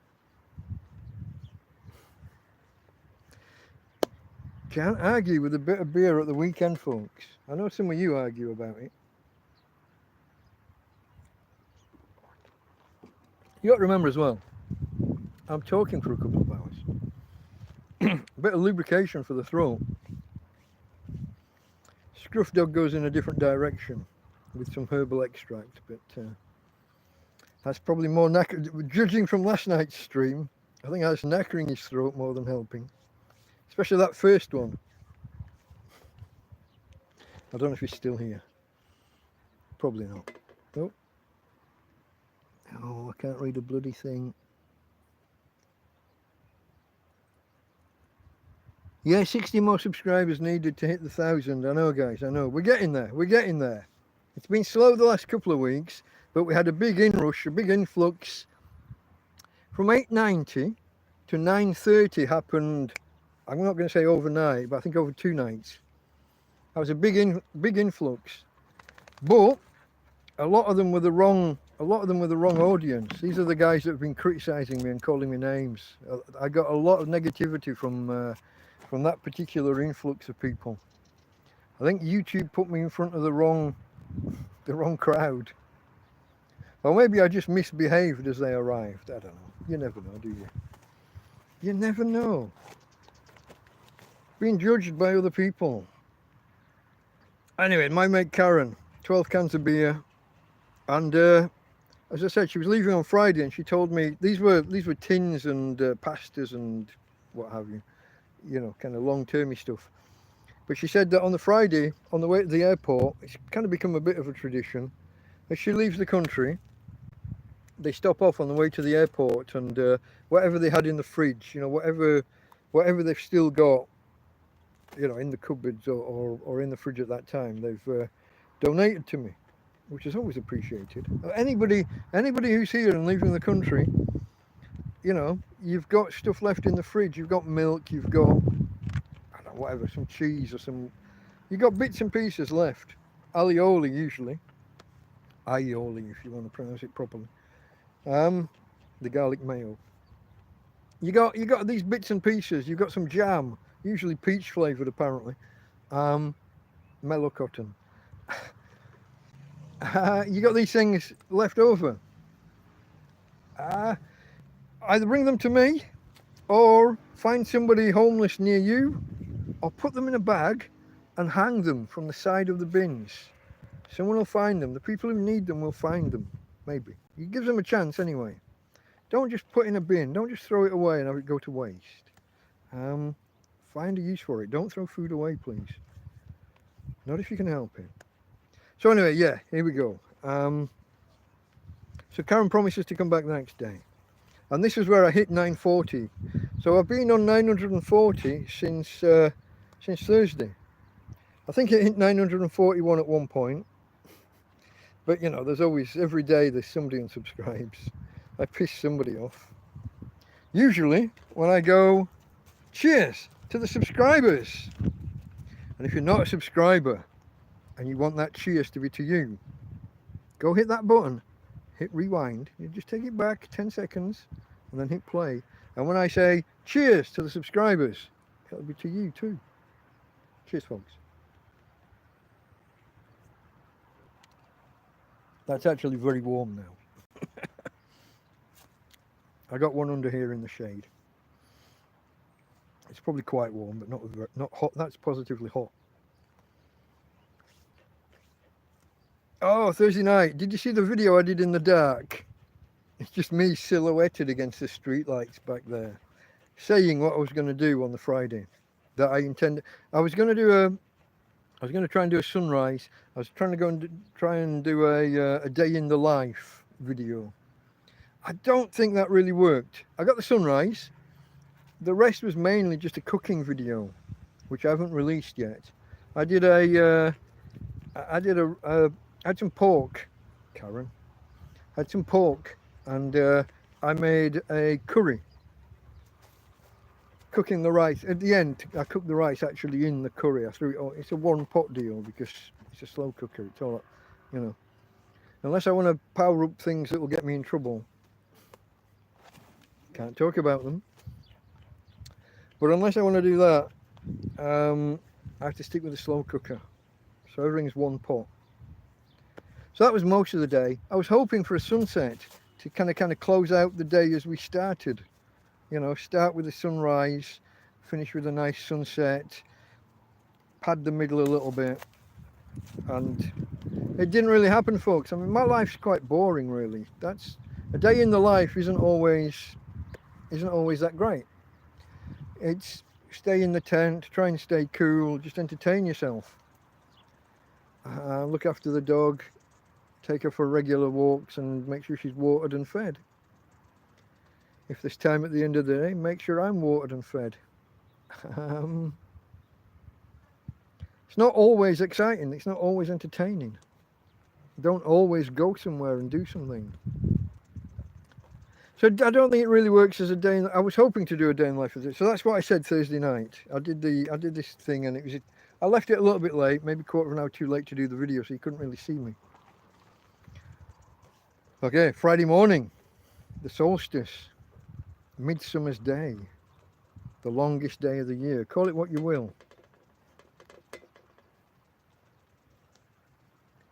Can't argue with a bit of beer at the weekend, folks. I know some of you argue about it. You got to remember as well, I'm talking for a couple of hours. A bit of lubrication for the throat. Scruff Dog goes in a different direction with some herbal extract, but that's probably more judging from last night's stream, I think that's knackering his throat more than helping. Especially that first one. I don't know if he's still here. Probably not. Nope. Oh, I can't read a bloody thing. Yeah, 60 more subscribers needed to hit the 1,000. I know, guys, I know. We're getting there. We're getting there. It's been slow the last couple of weeks, but we had a big inrush, a big influx. From 890 to 930 happened, I'm not going to say overnight, but I think over 2 nights. That was a big influx. But a lot of them were the wrong audience. These are the guys that have been criticizing me and calling me names. I got a lot of negativity from that particular influx of people. I think YouTube put me in front of the wrong crowd. Or maybe I just misbehaved as they arrived. I don't know. You never know, do you? You never know. Being judged by other people. Anyway, my mate Karen, 12 cans of beer. And as I said, she was leaving on Friday and she told me these were tins and pastas and what have you. You know, kind of long-termy stuff. But she said that on the Friday, on the way to the airport, it's kind of become a bit of a tradition. As she leaves the country, they stop off on the way to the airport and whatever they had in the fridge, you know, whatever they've still got, you know, in the cupboards or in the fridge at that time, they've donated to me, which is always appreciated. Anybody who's here and leaving the country, you know, you've got stuff left in the fridge, you've got milk, you've got, I don't know, whatever, some cheese or you've got bits and pieces left. Alioli usually. Aioli, if you want to pronounce it properly. The garlic mayo. You got these bits and pieces. You've got some jam, usually peach flavoured apparently. Mellow cotton. You got these things left over. Either bring them to me, or find somebody homeless near you, or put them in a bag and hang them from the side of the bins. Someone will find them. The people who need them will find them, maybe. You give them a chance anyway. Don't just put in a bin. Don't just throw it away and have it go to waste. Find a use for it. Don't throw food away, please. Not if you can help it. So anyway, yeah, here we go. So Karen promises to come back the next day. And this is where I hit 940. So I've been on 940 since Thursday. I think it hit 941 at one point. But you know, there's always, every day there's somebody unsubscribes. I piss somebody off. Usually when I go, cheers to the subscribers. And if you're not a subscriber and you want that cheers to be to you, go hit that button, hit rewind, you just take it back 10 seconds and then hit play. And when I say cheers to the subscribers, it'll be to you too. Cheers, folks. That's actually very warm now. I got one under here in the shade. It's probably quite warm, but not hot. That's positively hot. Oh, Thursday night. Did you see the video I did in the dark? It's just me silhouetted against the street lights back there, saying what I was going to do on the Friday. That I intended. I was going to do I was going to try and do a sunrise. I was trying to go and try and do a day in the life video. I don't think that really worked. I got the sunrise. The rest was mainly just a cooking video, which I haven't released yet. I did I had some pork, Karen. Had some pork, and I made a curry. Cooking the rice at the end. I cooked the rice actually in the curry. I threw it on. It's a one pot deal because it's a slow cooker. It's all, you know. Unless I want to power up things that will get me in trouble, can't talk about them. But unless I want to do that, I have to stick with the slow cooker. So everything's one pot. So that was most of the day. I was hoping for a sunset to kind of close out the day as we started. You know, start with the sunrise, finish with a nice sunset, pad the middle a little bit. And it didn't really happen, folks. I mean, my life's quite boring, really. That's a day in the life isn't always that great. It's stay in the tent, try and stay cool, just entertain yourself. Look after the dog, take her for regular walks and make sure she's watered and fed. If there's time at the end of the day, make sure I'm watered and fed. It's not always exciting. It's not always entertaining. Don't always go somewhere and do something. So I don't think it really works as a day. I was hoping to do a day in life with it. So that's what I said Thursday night. I did this thing, and I left it a little bit late, maybe quarter of an hour too late to do the video, so you couldn't really see me. Okay, Friday morning, the solstice. Midsummer's Day, the longest day of the year. Call it what you will.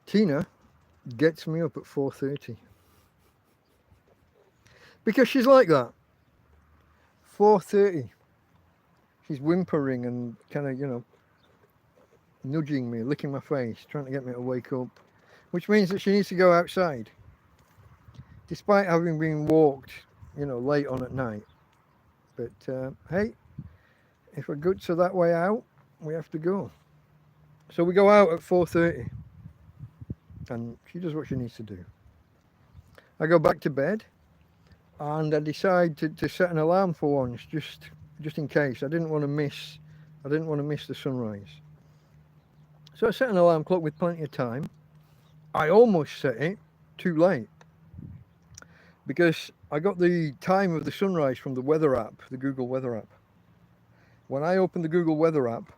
Tina gets me up at 4:30 because she's like that. 4:30. She's whimpering and kind of, you know, nudging me, licking my face, trying to get me to wake up, which means that she needs to go outside, despite having been walked, you know, late on at night. But hey, if our guts are that way out, we have to go. So we go out at 4:30, and she does what she needs to do. I go back to bed, and I decide to set an alarm for once, just in case. I didn't want to miss the sunrise. So I set an alarm clock with plenty of time. I almost set it too late, because I got the time of the sunrise from the weather app, the Google weather app. When I open the Google weather app,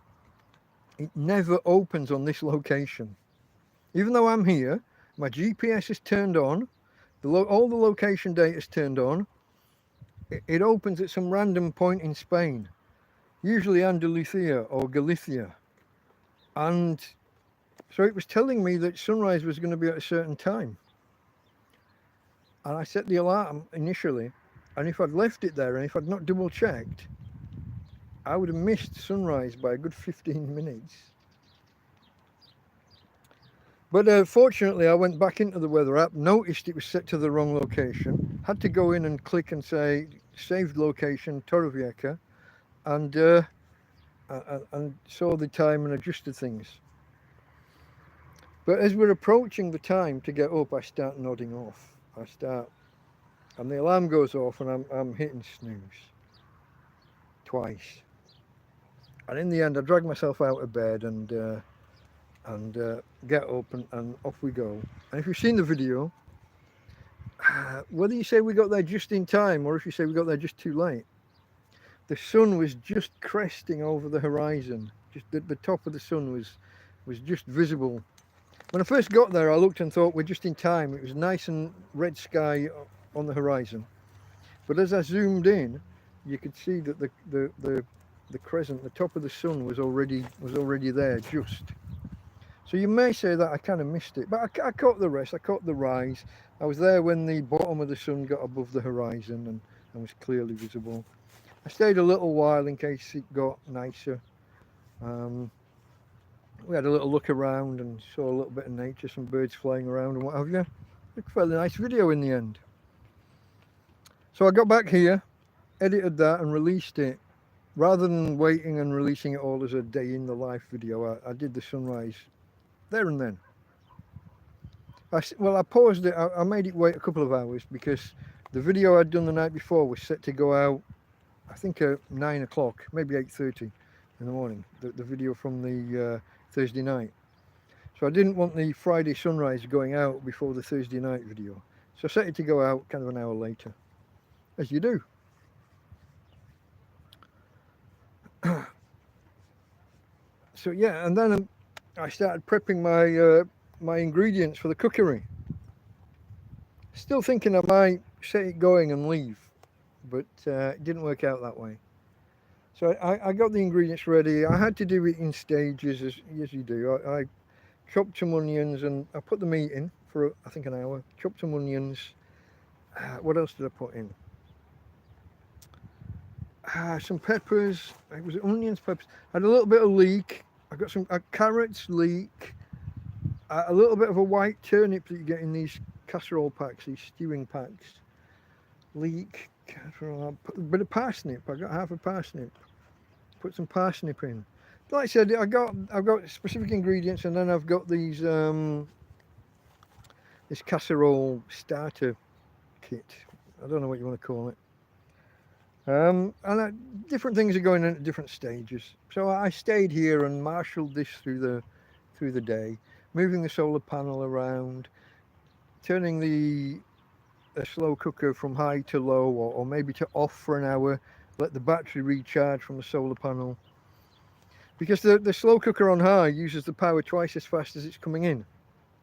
it never opens on this location. Even though I'm here, my GPS is turned on, all the location data is turned on, it opens at some random point in Spain, usually Andalusia or Galicia. And so it was telling me that sunrise was going to be at a certain time. And I set the alarm initially, and if I'd left it there and if I'd not double checked, I would have missed sunrise by a good 15 minutes. But fortunately, I went back into the weather app, noticed it was set to the wrong location, had to go in and click and say saved location Torrevieja, and saw the time and adjusted things. But as we're approaching the time to get up, I start nodding off. And the alarm goes off, and I'm hitting snooze twice. And in the end, I drag myself out of bed and get up, and off we go. And if you've seen the video, whether you say we got there just in time or if you say we got there just too late, the sun was just cresting over the horizon. Just the top of the sun was just visible. When I first got there, I looked and thought we're just in time. It was nice and red sky on the horizon. But as I zoomed in, you could see that the crescent, the top of the sun was already there just. So you may say that I kind of missed it, but I caught the rest. I caught the rise. I was there when the bottom of the sun got above the horizon and was clearly visible. I stayed a little while in case it got nicer. We had a little look around and saw a little bit of nature, some birds flying around and what have you. A fairly nice video in the end. So I got back here, edited that and released it rather than waiting and releasing it all as a day in the life video, I did the sunrise there and then. Well, I paused it. I made it wait a couple of hours because the video I'd done the night before was set to go out, I think at 9 o'clock, maybe 8:30 in the morning, the video from the Thursday night. So I didn't want the Friday sunrise going out before the Thursday night video. So I set it to go out kind of an hour later, as you do. So yeah, and then I started prepping my ingredients for the cookery. Still thinking I might set it going and leave, but it didn't work out that way. So I got the ingredients ready. I had to do it in stages, as you do. I chopped some onions and I put the meat in for I think an hour. Chopped some onions. What else did I put in? Some peppers. It was onions, peppers. I had a little bit of leek. I got some carrots, leek. A little bit of a white turnip that you get in these casserole packs, these stewing packs. Leek, casserole. Put a bit of parsnip. I got half a parsnip. Put some parsnip in. Like I said, I've got specific ingredients, and then I've got these this casserole starter kit. I don't know what you want to call it. And different things are going in at different stages. So I stayed here and marshalled this through the day, moving the solar panel around, turning the slow cooker from high to low, or maybe to off for an hour, let the battery recharge from the solar panel. Because the slow cooker on high uses the power twice as fast as it's coming in.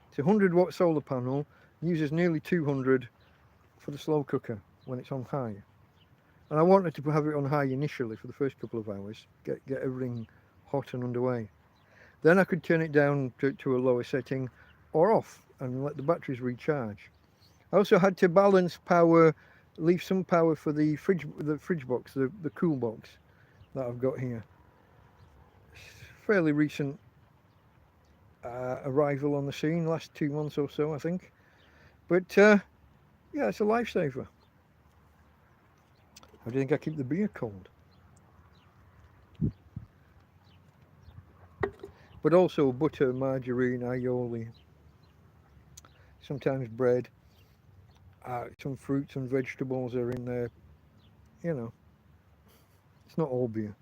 It's a 100-watt solar panel, uses nearly 200 for the slow cooker when it's on high. And I wanted to have it on high initially for the first couple of hours, get everything hot and underway. Then I could turn it down to a lower setting or off and let the batteries recharge. I also had to balance power, leave some power for the fridge box, the cool box that I've got here. Fairly recent arrival on the scene, last 2 months or so, I think. But yeah, it's a lifesaver. How do you think I keep the beer cold? But also butter, margarine, aioli, sometimes bread, some fruits and vegetables are in there. You know, it's not all beer.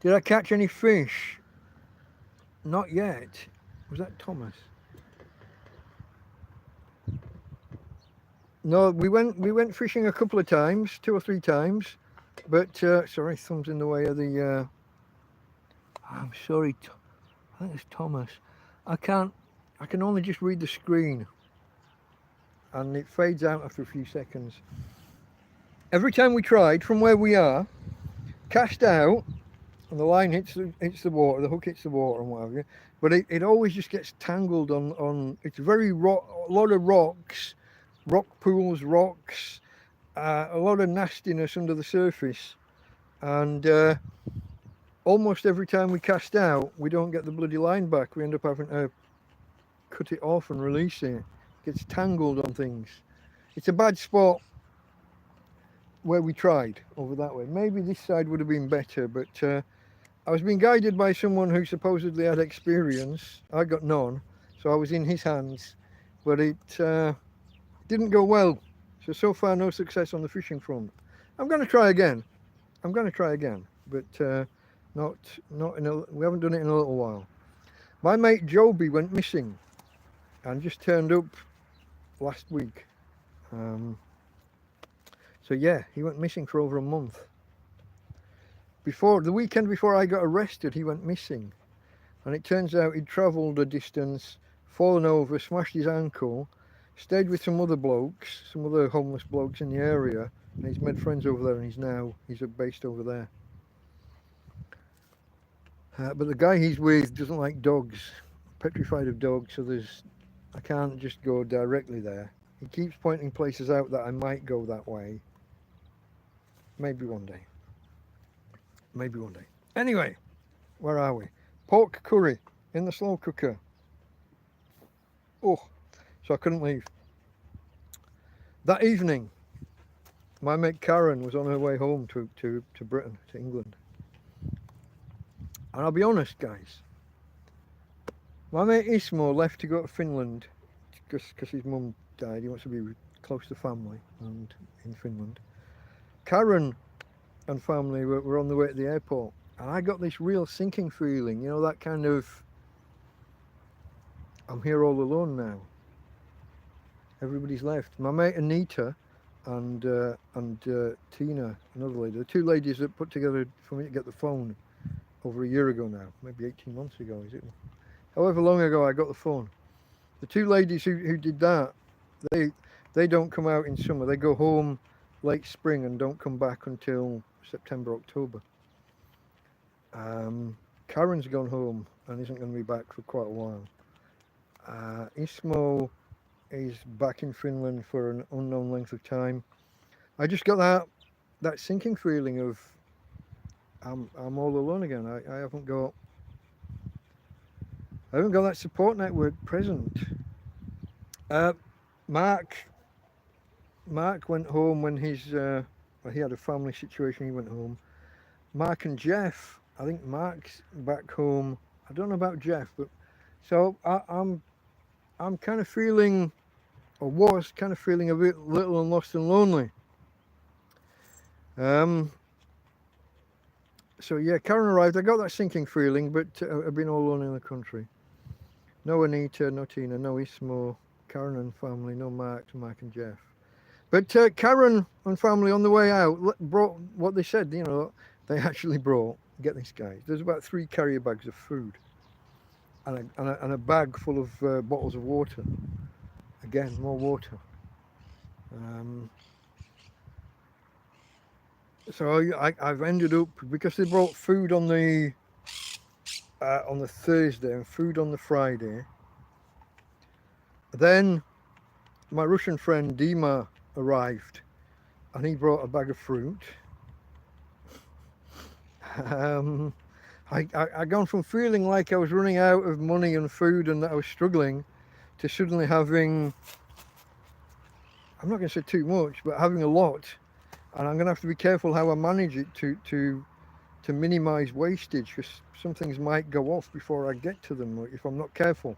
Did I catch any fish? Not yet. Was that Thomas? No, we went fishing a couple of times, 2 or 3 times, but sorry, thumb's in the way of the. I'm sorry, I think it's Thomas. I can only just read the screen, and it fades out after a few seconds. Every time we tried from where we are, cast out, and the line hits the water, the hook hits the water and whatever, but it always just gets tangled on. It's very a lot of rocks. Rock pools, rocks, a lot of nastiness under the surface, and almost every time we cast out, we don't get the bloody line back. We end up having to cut it off and release it. It gets tangled on things. It's a bad spot where we tried over that way. Maybe this side would have been better, but I was being guided by someone who supposedly had experience. I got none, so I was in his hands, but it didn't go well. So far no success on the fishing front. I'm going to try again, but not we haven't done it in a little while. My mate Joby went missing and just turned up last week. So yeah, he went missing for over a month. The weekend before I got arrested, he went missing, and it turns out he'd travelled a distance, fallen over, smashed his ankle, stayed with some other homeless blokes in the area, and he's made friends over there, and he's based over there. But the guy he's with doesn't like dogs, petrified of dogs, so I can't just go directly there. He keeps pointing places out that I might go that way. Maybe one day. Anyway, where are we? Pork curry in the slow cooker. Oh, so I couldn't leave. That evening, My mate Karen was on her way home to Britain, to England. And I'll be honest, guys. My mate Ismo left to go to Finland because his mum died. He wants to be close to family and in Finland. Karen and family were on the way to the airport. And I got this real sinking feeling, you know, that kind of, I'm here all alone now. Everybody's left. My mate Anita and Tina, another lady, the two ladies that put together for me to get the phone over a year ago now, maybe 18 months ago, is it? However long ago I got the phone. The two ladies who did that, they don't come out in summer. They go home late spring and don't come back until September, October. Karen's gone home and isn't going to be back for quite a while. Ismo is back in Finland for an unknown length of time. I just got that sinking feeling of I'm all alone again. I haven't got that support network present. Mark went home when he had a family situation. He went home. Mark and Jeff, I think Mark's back home. I don't know about Jeff, but so I'm kind of feeling, or was kind of feeling a bit little and lost and lonely. So yeah, Karen arrived. I got that sinking feeling, but I've been all alone in the country. No Anita, no Tina, no Ismo, Karen and family, no Mark and Jeff. But Karen and family on the way out brought what they said, you know, they actually brought, get this guys, there's about 3 carrier bags of food and a bag full of bottles of water. Again, more water. So I've ended up, because they brought food on the Thursday and food on the Friday. Then my Russian friend Dima arrived and he brought a bag of fruit. I gone from feeling like I was running out of money and food and that I was struggling to suddenly having, I'm not going to say too much, but having a lot. And I'm going to have to be careful how I manage it to minimize wastage, because some things might go off before I get to them if I'm not careful.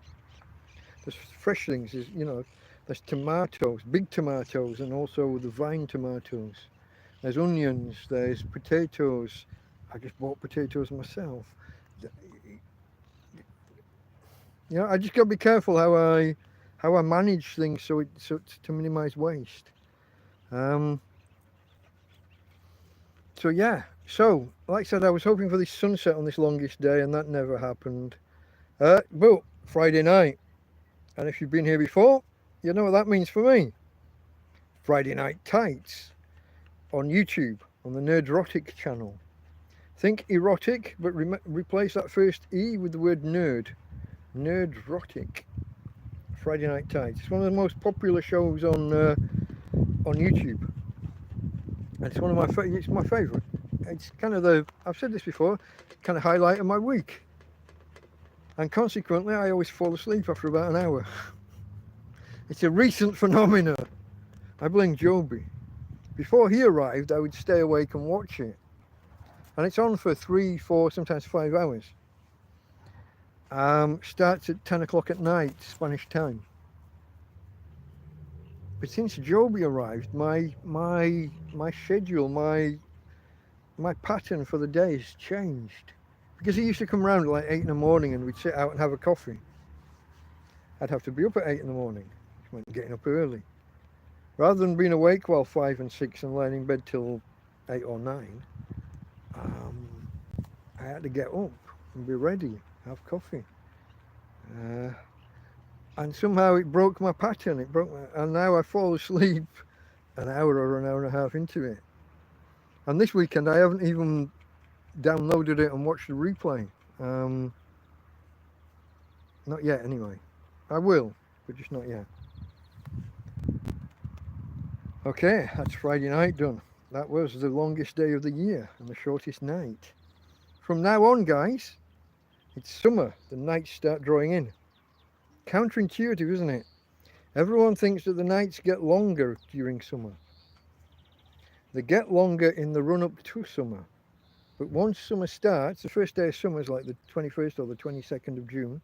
There's fresh things, you know, there's tomatoes, big tomatoes, and also the vine tomatoes. There's onions, there's potatoes. I just bought potatoes myself. You know, I just got to be careful how I manage things so to minimize waste. So yeah, so like I said, I was hoping for this sunset on this longest day, and that never happened. But Friday night, and if you've been here before, you know what that means for me. Friday Night Tights on YouTube, on the Nerdrotic channel. Think erotic, but replace that first E with the word nerd. Nerdrotic. Friday Night Tights. It's one of the most popular shows on YouTube. And it's one of my it's my favourite. It's kind of I've said this before, kind of highlight of my week. And consequently, I always fall asleep after about an hour. It's a recent phenomenon. I blame Joby. Before he arrived, I would stay awake and watch it. And it's on for 3, 4, sometimes 5 hours. Starts at 10 o'clock at night, Spanish time. But since Joby arrived, my schedule, my pattern for the day has changed. Because he used to come around at like 8 in the morning and we'd sit out and have a coffee. I'd have to be up at 8 in the morning, getting up early. Rather than being awake while 5 and 6 and lying in bed till 8 or 9, I had to get up and be ready, have coffee. And somehow it broke my pattern. And now I fall asleep an hour or an hour and a half into it. And this weekend I haven't even downloaded it and watched the replay. Not yet, anyway. I will, but just not yet. Okay, that's Friday night done. That was the longest day of the year and the shortest night. From now on, guys, it's summer. The nights start drawing in. Counterintuitive, isn't it? Everyone thinks that the nights get longer during summer. They get longer in the run up to summer. But once summer starts, the first day of summer is like the 21st or the 22nd of June,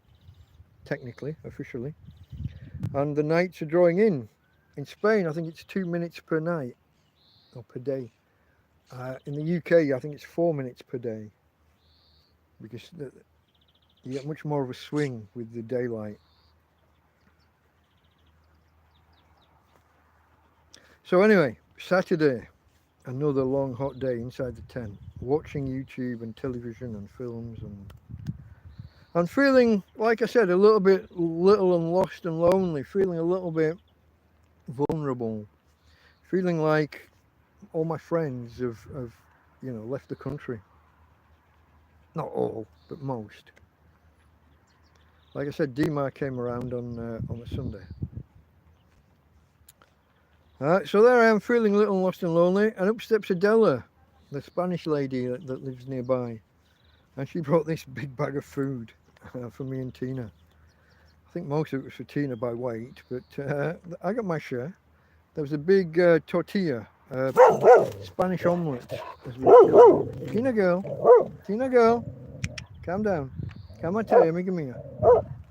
technically, officially. And the nights are drawing in. In Spain, I think it's 2 minutes per night or per day. In the UK, I think it's 4 minutes per day because you get much more of a swing with the daylight. So anyway, Saturday, another long hot day inside the tent, watching YouTube and television and films and feeling, like I said, a little bit little and lost and lonely, feeling a little bit vulnerable, feeling like all my friends have left the country. Not all, but most. Like I said, Dima came around on a Sunday. So there I am, feeling a little lost and lonely, and up steps Adela, the Spanish lady that lives nearby, and she brought this big bag of food for me and Tina. I think most of it was for Tina by weight, but I got my share. There was a big tortilla, Spanish omelette, as we call it. Tina girl, calm down. Calmate, amiga mia.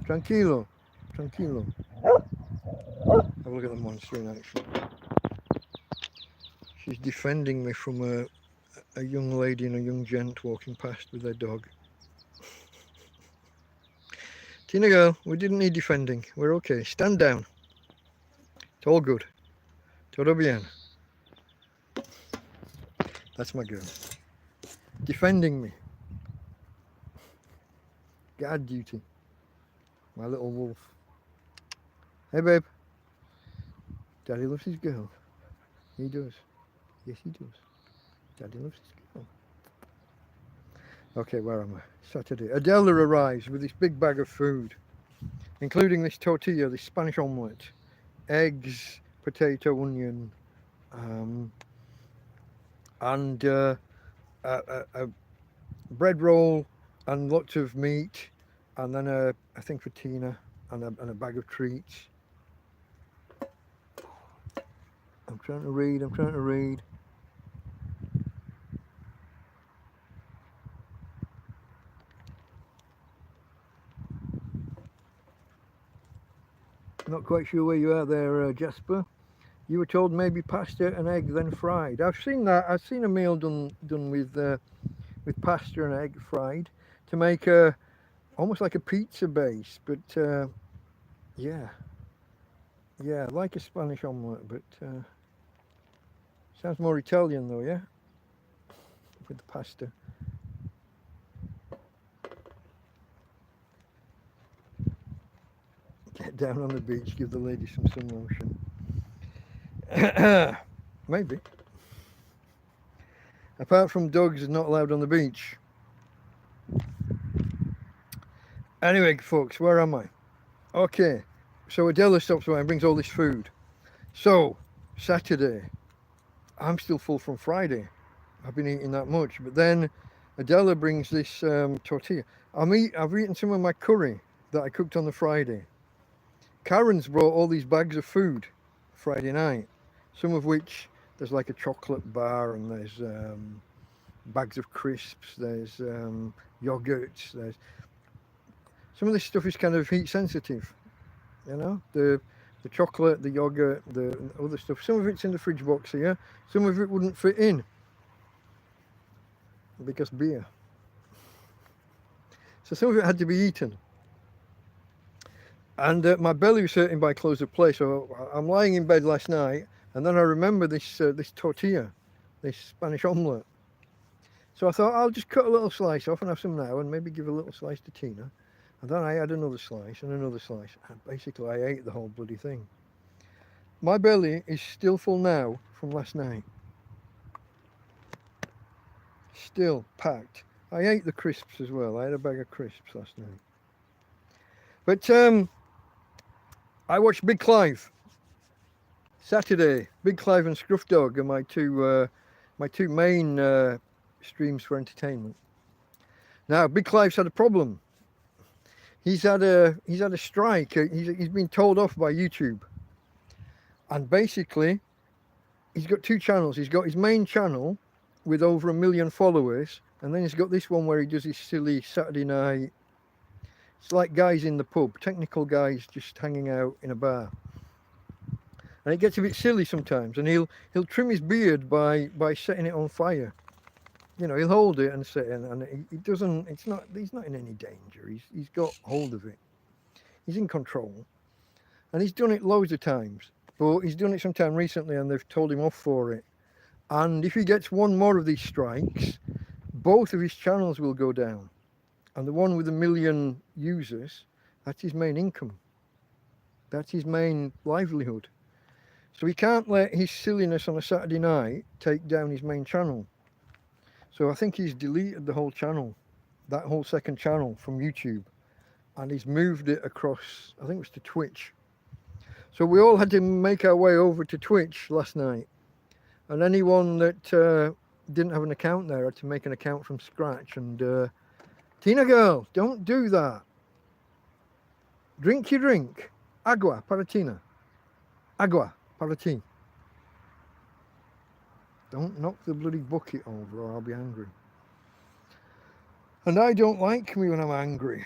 Tranquilo. Have a look at the monster in action. She's defending me from a young lady and a young gent walking past with their dog. Tina girl, we didn't need defending. We're okay. Stand down. It's all good. Todo bien. That's my girl. Defending me. Guard duty. My little wolf. Hey babe. Daddy loves his girl. He does. Yes, he does. Daddy loves his girl. Okay, where am I? Saturday. Adela arrives with this big bag of food, including this tortilla, this Spanish omelette, eggs, potato, onion, and a bread roll and lots of meat, and then I think for Tina, and a bag of treats. I'm trying to read. Not quite sure where you are there, Jasper. You were told maybe pasta and egg, then fried. I've seen that. I've seen a meal done with pasta and egg fried to make almost like a pizza base. But yeah, like a Spanish omelette, but sounds more Italian though, yeah, with the pasta. Get down on the beach, give the lady some sun lotion. Maybe. Apart from dogs, not allowed on the beach. Anyway, folks, where am I? Okay, so Adela stops by and brings all this food. So, Saturday, I'm still full from Friday. I've been eating that much. But then Adela brings this tortilla. I've eaten some of my curry that I cooked on the Friday. Karen's brought all these bags of food Friday night, some of which there's like a chocolate bar, and there's bags of crisps, there's yogurts, there's some of this stuff is kind of heat sensitive, you know, the chocolate, the yogurt, the other stuff. Some of it's in the fridge box here, some of it wouldn't fit in because beer. So some of it had to be eaten. And my belly was hurting by close of play, so I'm lying in bed last night, and then I remember this tortilla, this Spanish omelette. So I thought I'll just cut a little slice off and have some now, and maybe give a little slice to Tina. And then I had another slice and another slice, and basically I ate the whole bloody thing. My belly is still full now from last night. Still packed. I ate the crisps as well. I had a bag of crisps last night. But I watched Big Clive Saturday. Big Clive and Scruff Dog are my two main streams for entertainment. Now, Big Clive's had a problem. He's had a strike. He's been told off by YouTube, and basically he's got two channels. He's got his main channel with over 1 million followers, and then he's got this one where he does his silly Saturday night. It's like guys in the pub, technical guys just hanging out in a bar. And it gets a bit silly sometimes, and he'll trim his beard by setting it on fire. You know, he'll hold it and set it, and he doesn't. He's not in any danger. He's got hold of it. He's in control, and he's done it loads of times. But he's done it sometime recently, and they've told him off for it. And if he gets one more of these strikes, both of his channels will go down. And the one with 1 million users, that's his main income. That's his main livelihood. So he can't let his silliness on a Saturday night take down his main channel. So I think he's deleted the whole channel, that whole second channel from YouTube. And he's moved it across, I think it was to Twitch. So we all had to make our way over to Twitch last night. And anyone that didn't have an account there had to make an account from scratch. And Tina girl, don't do that. Drink your drink. Agua para Tina. Agua para ti. Don't knock the bloody bucket over or I'll be angry. And I don't like me when I'm angry.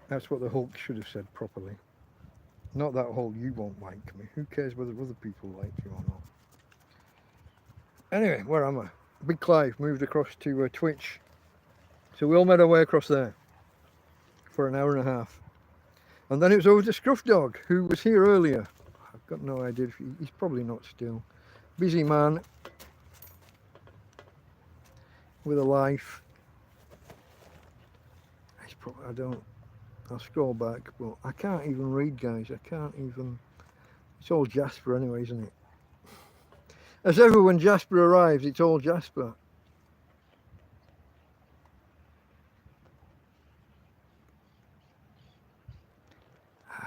That's what the Hulk should have said properly. Not that whole you won't like me. Who cares whether other people like you or not? Anyway, where am I? Big Clive moved across to Twitch. So we all made our way across there for an hour and a half. And then it was over to Scruff Dog, who was here earlier. I've got no idea. He's probably not still. Busy man with a life. He's probably, I'll scroll back, but I can't even read, guys. I can't even. It's all Jasper anyway, isn't it? As ever, when Jasper arrives, it's all Jasper.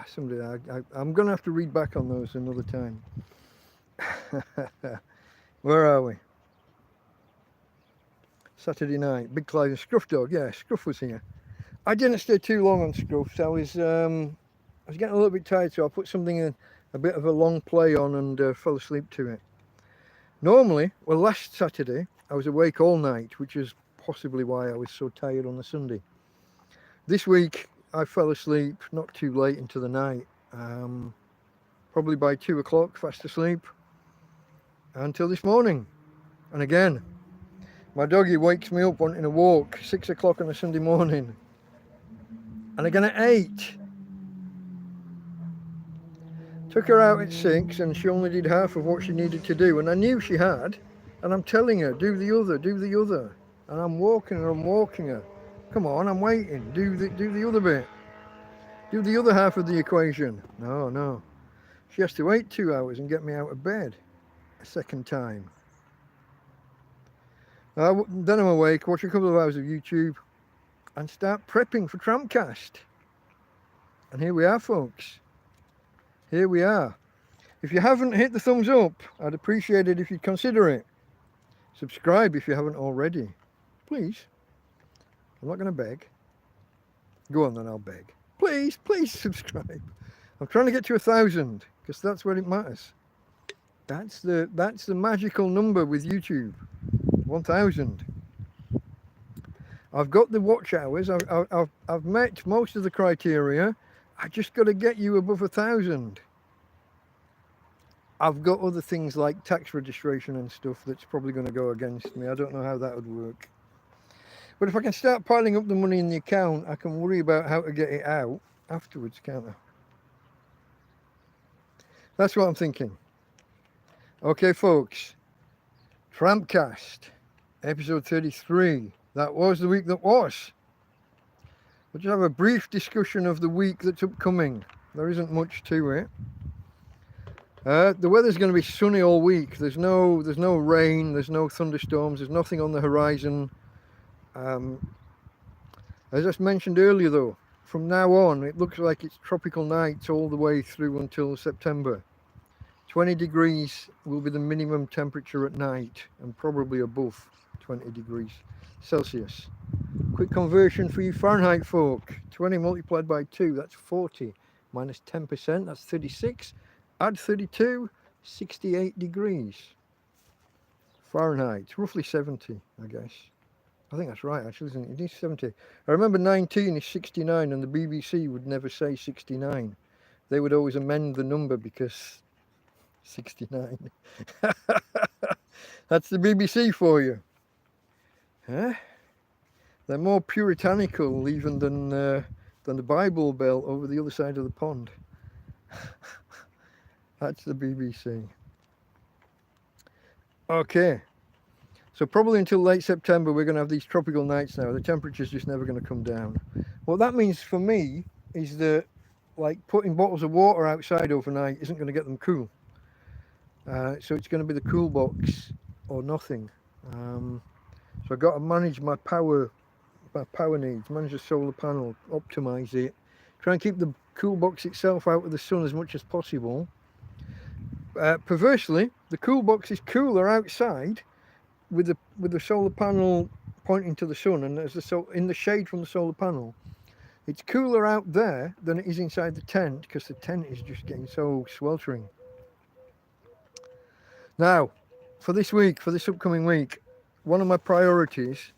Somebody, I'm going to have to read back on those another time. Where are we? Saturday night. Big Clive and Scruff Dog. Yeah, Scruff was here. I didn't stay too long on Scruff, so I was getting a little bit tired, so I put something, a bit of a long play on and fell asleep to it. Normally, well, last Saturday, I was awake all night, which is possibly why I was so tired on the Sunday. This week, I fell asleep not too late into the night, probably by 2 o'clock, fast asleep, until this morning. And again, my doggy wakes me up wanting a walk, 6 o'clock on a Sunday morning. And again at 8. Took her out at 6 and she only did half of what she needed to do. And I knew she had. And I'm telling her, do the other, do the other. And I'm walking her. Come on, I'm waiting. Do the other bit. Do the other half of the equation. No. She has to wait 2 hours and get me out of bed a second time. Then I'm awake, watch a couple of hours of YouTube and start prepping for TrampCast. And here we are, folks. Here we are. If you haven't hit the thumbs up, I'd appreciate it if you'd consider it. Subscribe if you haven't already. Please. I'm not going to beg. Go on then, I'll beg. Please subscribe. I'm trying to get to 1,000 because that's where it matters. That's the magical number with YouTube. 1,000. I've got the watch hours. I've met most of the criteria. I just got to get you above 1,000. I've got other things like tax registration and stuff that's probably going to go against me. I don't know how that would work. But if I can start piling up the money in the account, I can worry about how to get it out afterwards, can't I? That's what I'm thinking. Okay, folks. TrampCast, episode 33. That was the week that was. We'll just have a brief discussion of the week that's upcoming. There isn't much to it. The weather's going to be sunny all week. There's no rain. There's no thunderstorms. There's nothing on the horizon. As I mentioned earlier, though, from now on, it looks like it's tropical nights all the way through until September. 20 degrees will be the minimum temperature at night and probably above 20 degrees Celsius. Quick conversion for you Fahrenheit folk. 20 multiplied by 2, that's 40. Minus 10%, that's 36. Add 32, 68 degrees Fahrenheit, roughly 70, I guess. I think that's right, actually, isn't it? It is 70. I remember 19 is 69, and the BBC would never say 69. They would always amend the number because 69. That's the BBC for you. Huh? They're more puritanical even than the Bible Belt over the other side of the pond. That's the BBC. Okay. So probably until late September, we're going to have these tropical nights now. The temperature's just never going to come down. What that means for me is that, like, putting bottles of water outside overnight isn't going to get them cool. So it's going to be the cool box or nothing. So I've got to manage my power needs, manage the solar panel, optimize it, try and keep the cool box itself out of the sun as much as possible. Perversely, the cool box is cooler outside with the solar panel pointing to the sun, and as in the shade from the solar panel, it's cooler out there than it is inside the tent because the tent is just getting so sweltering. Now, for this upcoming week, one of my priorities,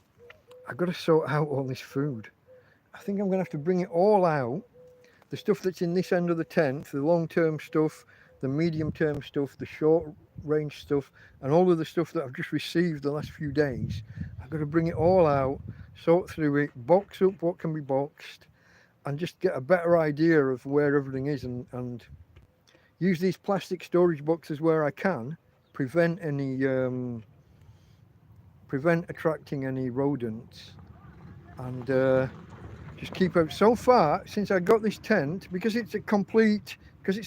I've got to sort out all this food. I think I'm going to have to bring it all out. The stuff that's in this end of the tent, the long-term stuff, the medium-term stuff, the short-range stuff, and all of the stuff that I've just received the last few days. I've got to bring it all out, sort through it, box up what can be boxed, and just get a better idea of where everything is, and use these plastic storage boxes where I can, prevent attracting any rodents, and just keep out. So far, since I got this tent, because it's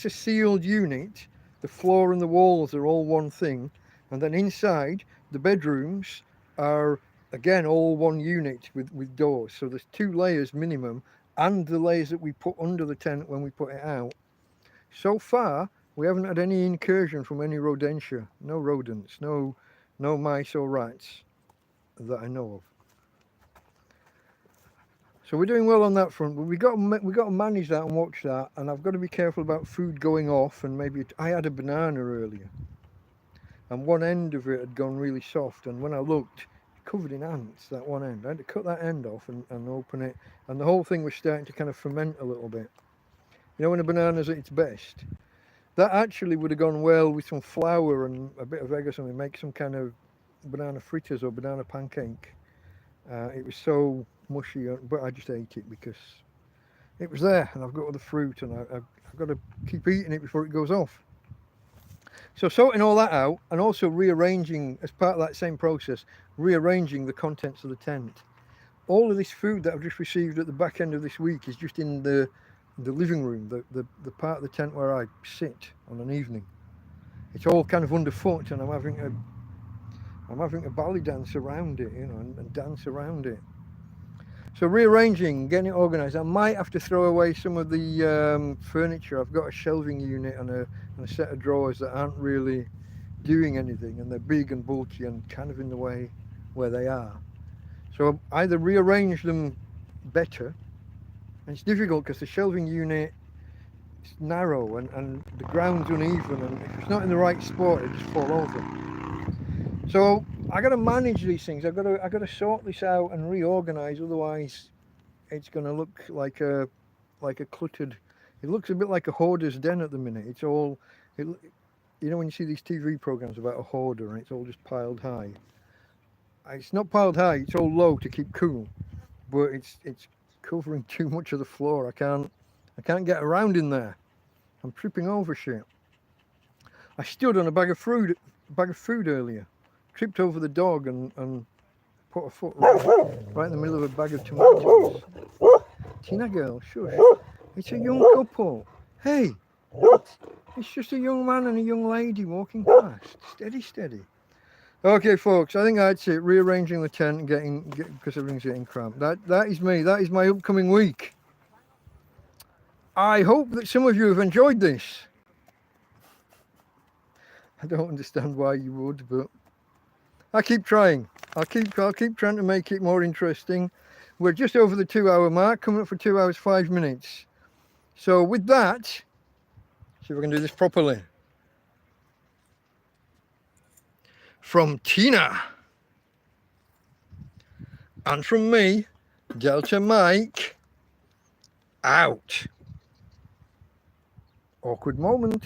a sealed unit, the floor and the walls are all one thing, and then inside the bedrooms are again all one unit with doors. So there's 2 layers minimum, and the layers that we put under the tent when we put it out. So far, we haven't had any incursion from any rodentia, no rodents, no mice or rats that I know of. So we're doing well on that front, but we got to manage that and watch that, and I've got to be careful about food going off. And maybe I had a banana earlier, and one end of it had gone really soft, and when I looked, covered in ants, that one end. I had to cut that end off and open it, and the whole thing was starting to kind of ferment a little bit. You know, when a banana's at its best, that actually would have gone well with some flour and a bit of egg or something, make some kind of banana fritters or banana pancake. It was so mushy, but I just ate it because it was there, and I've got all the fruit, and I've got to keep eating it before it goes off. So sorting all that out, and also rearranging, as part of that same process, rearranging the contents of the tent. All of this food that I've just received at the back end of this week is just in the living room, the part of the tent where I sit on an evening. It's all kind of underfoot, and I'm having a belly dance around it, you know, and dance around it. So rearranging, getting it organised. I might have to throw away some of the furniture. I've got a shelving unit and a set of drawers that aren't really doing anything, and they're big and bulky and kind of in the way where they are. So either rearrange them better, and it's difficult because the shelving unit is narrow and the ground's uneven, and if it's not in the right spot, it just fall over. So I got to manage these things. I got to sort this out and reorganize. Otherwise, it's going to look like a cluttered. It looks a bit like a hoarder's den at the minute. It's all, you know, when you see these TV programs about a hoarder and it's all just piled high. It's not piled high. It's all low to keep cool, but it's covering too much of the floor. I can't get around in there. I'm tripping over shit. I stood on a bag of food earlier. Tripped over the dog and put a foot right in the middle of a bag of tomatoes. Tina girl, shush. It's a young couple. Hey, it's just a young man and a young lady walking past. Steady, steady. Okay, folks, I think that's it. Rearranging the tent and because everything's getting cramped. That is me. That is my upcoming week. I hope that some of you have enjoyed this. I don't understand why you would, but I keep trying. I'll keep trying to make it more interesting. We're just over the 2 hour mark, coming up for 2 hours, 5 minutes. So with that, See if I can do this properly. From Tina. And from me, Delta Mike, out. Awkward moment.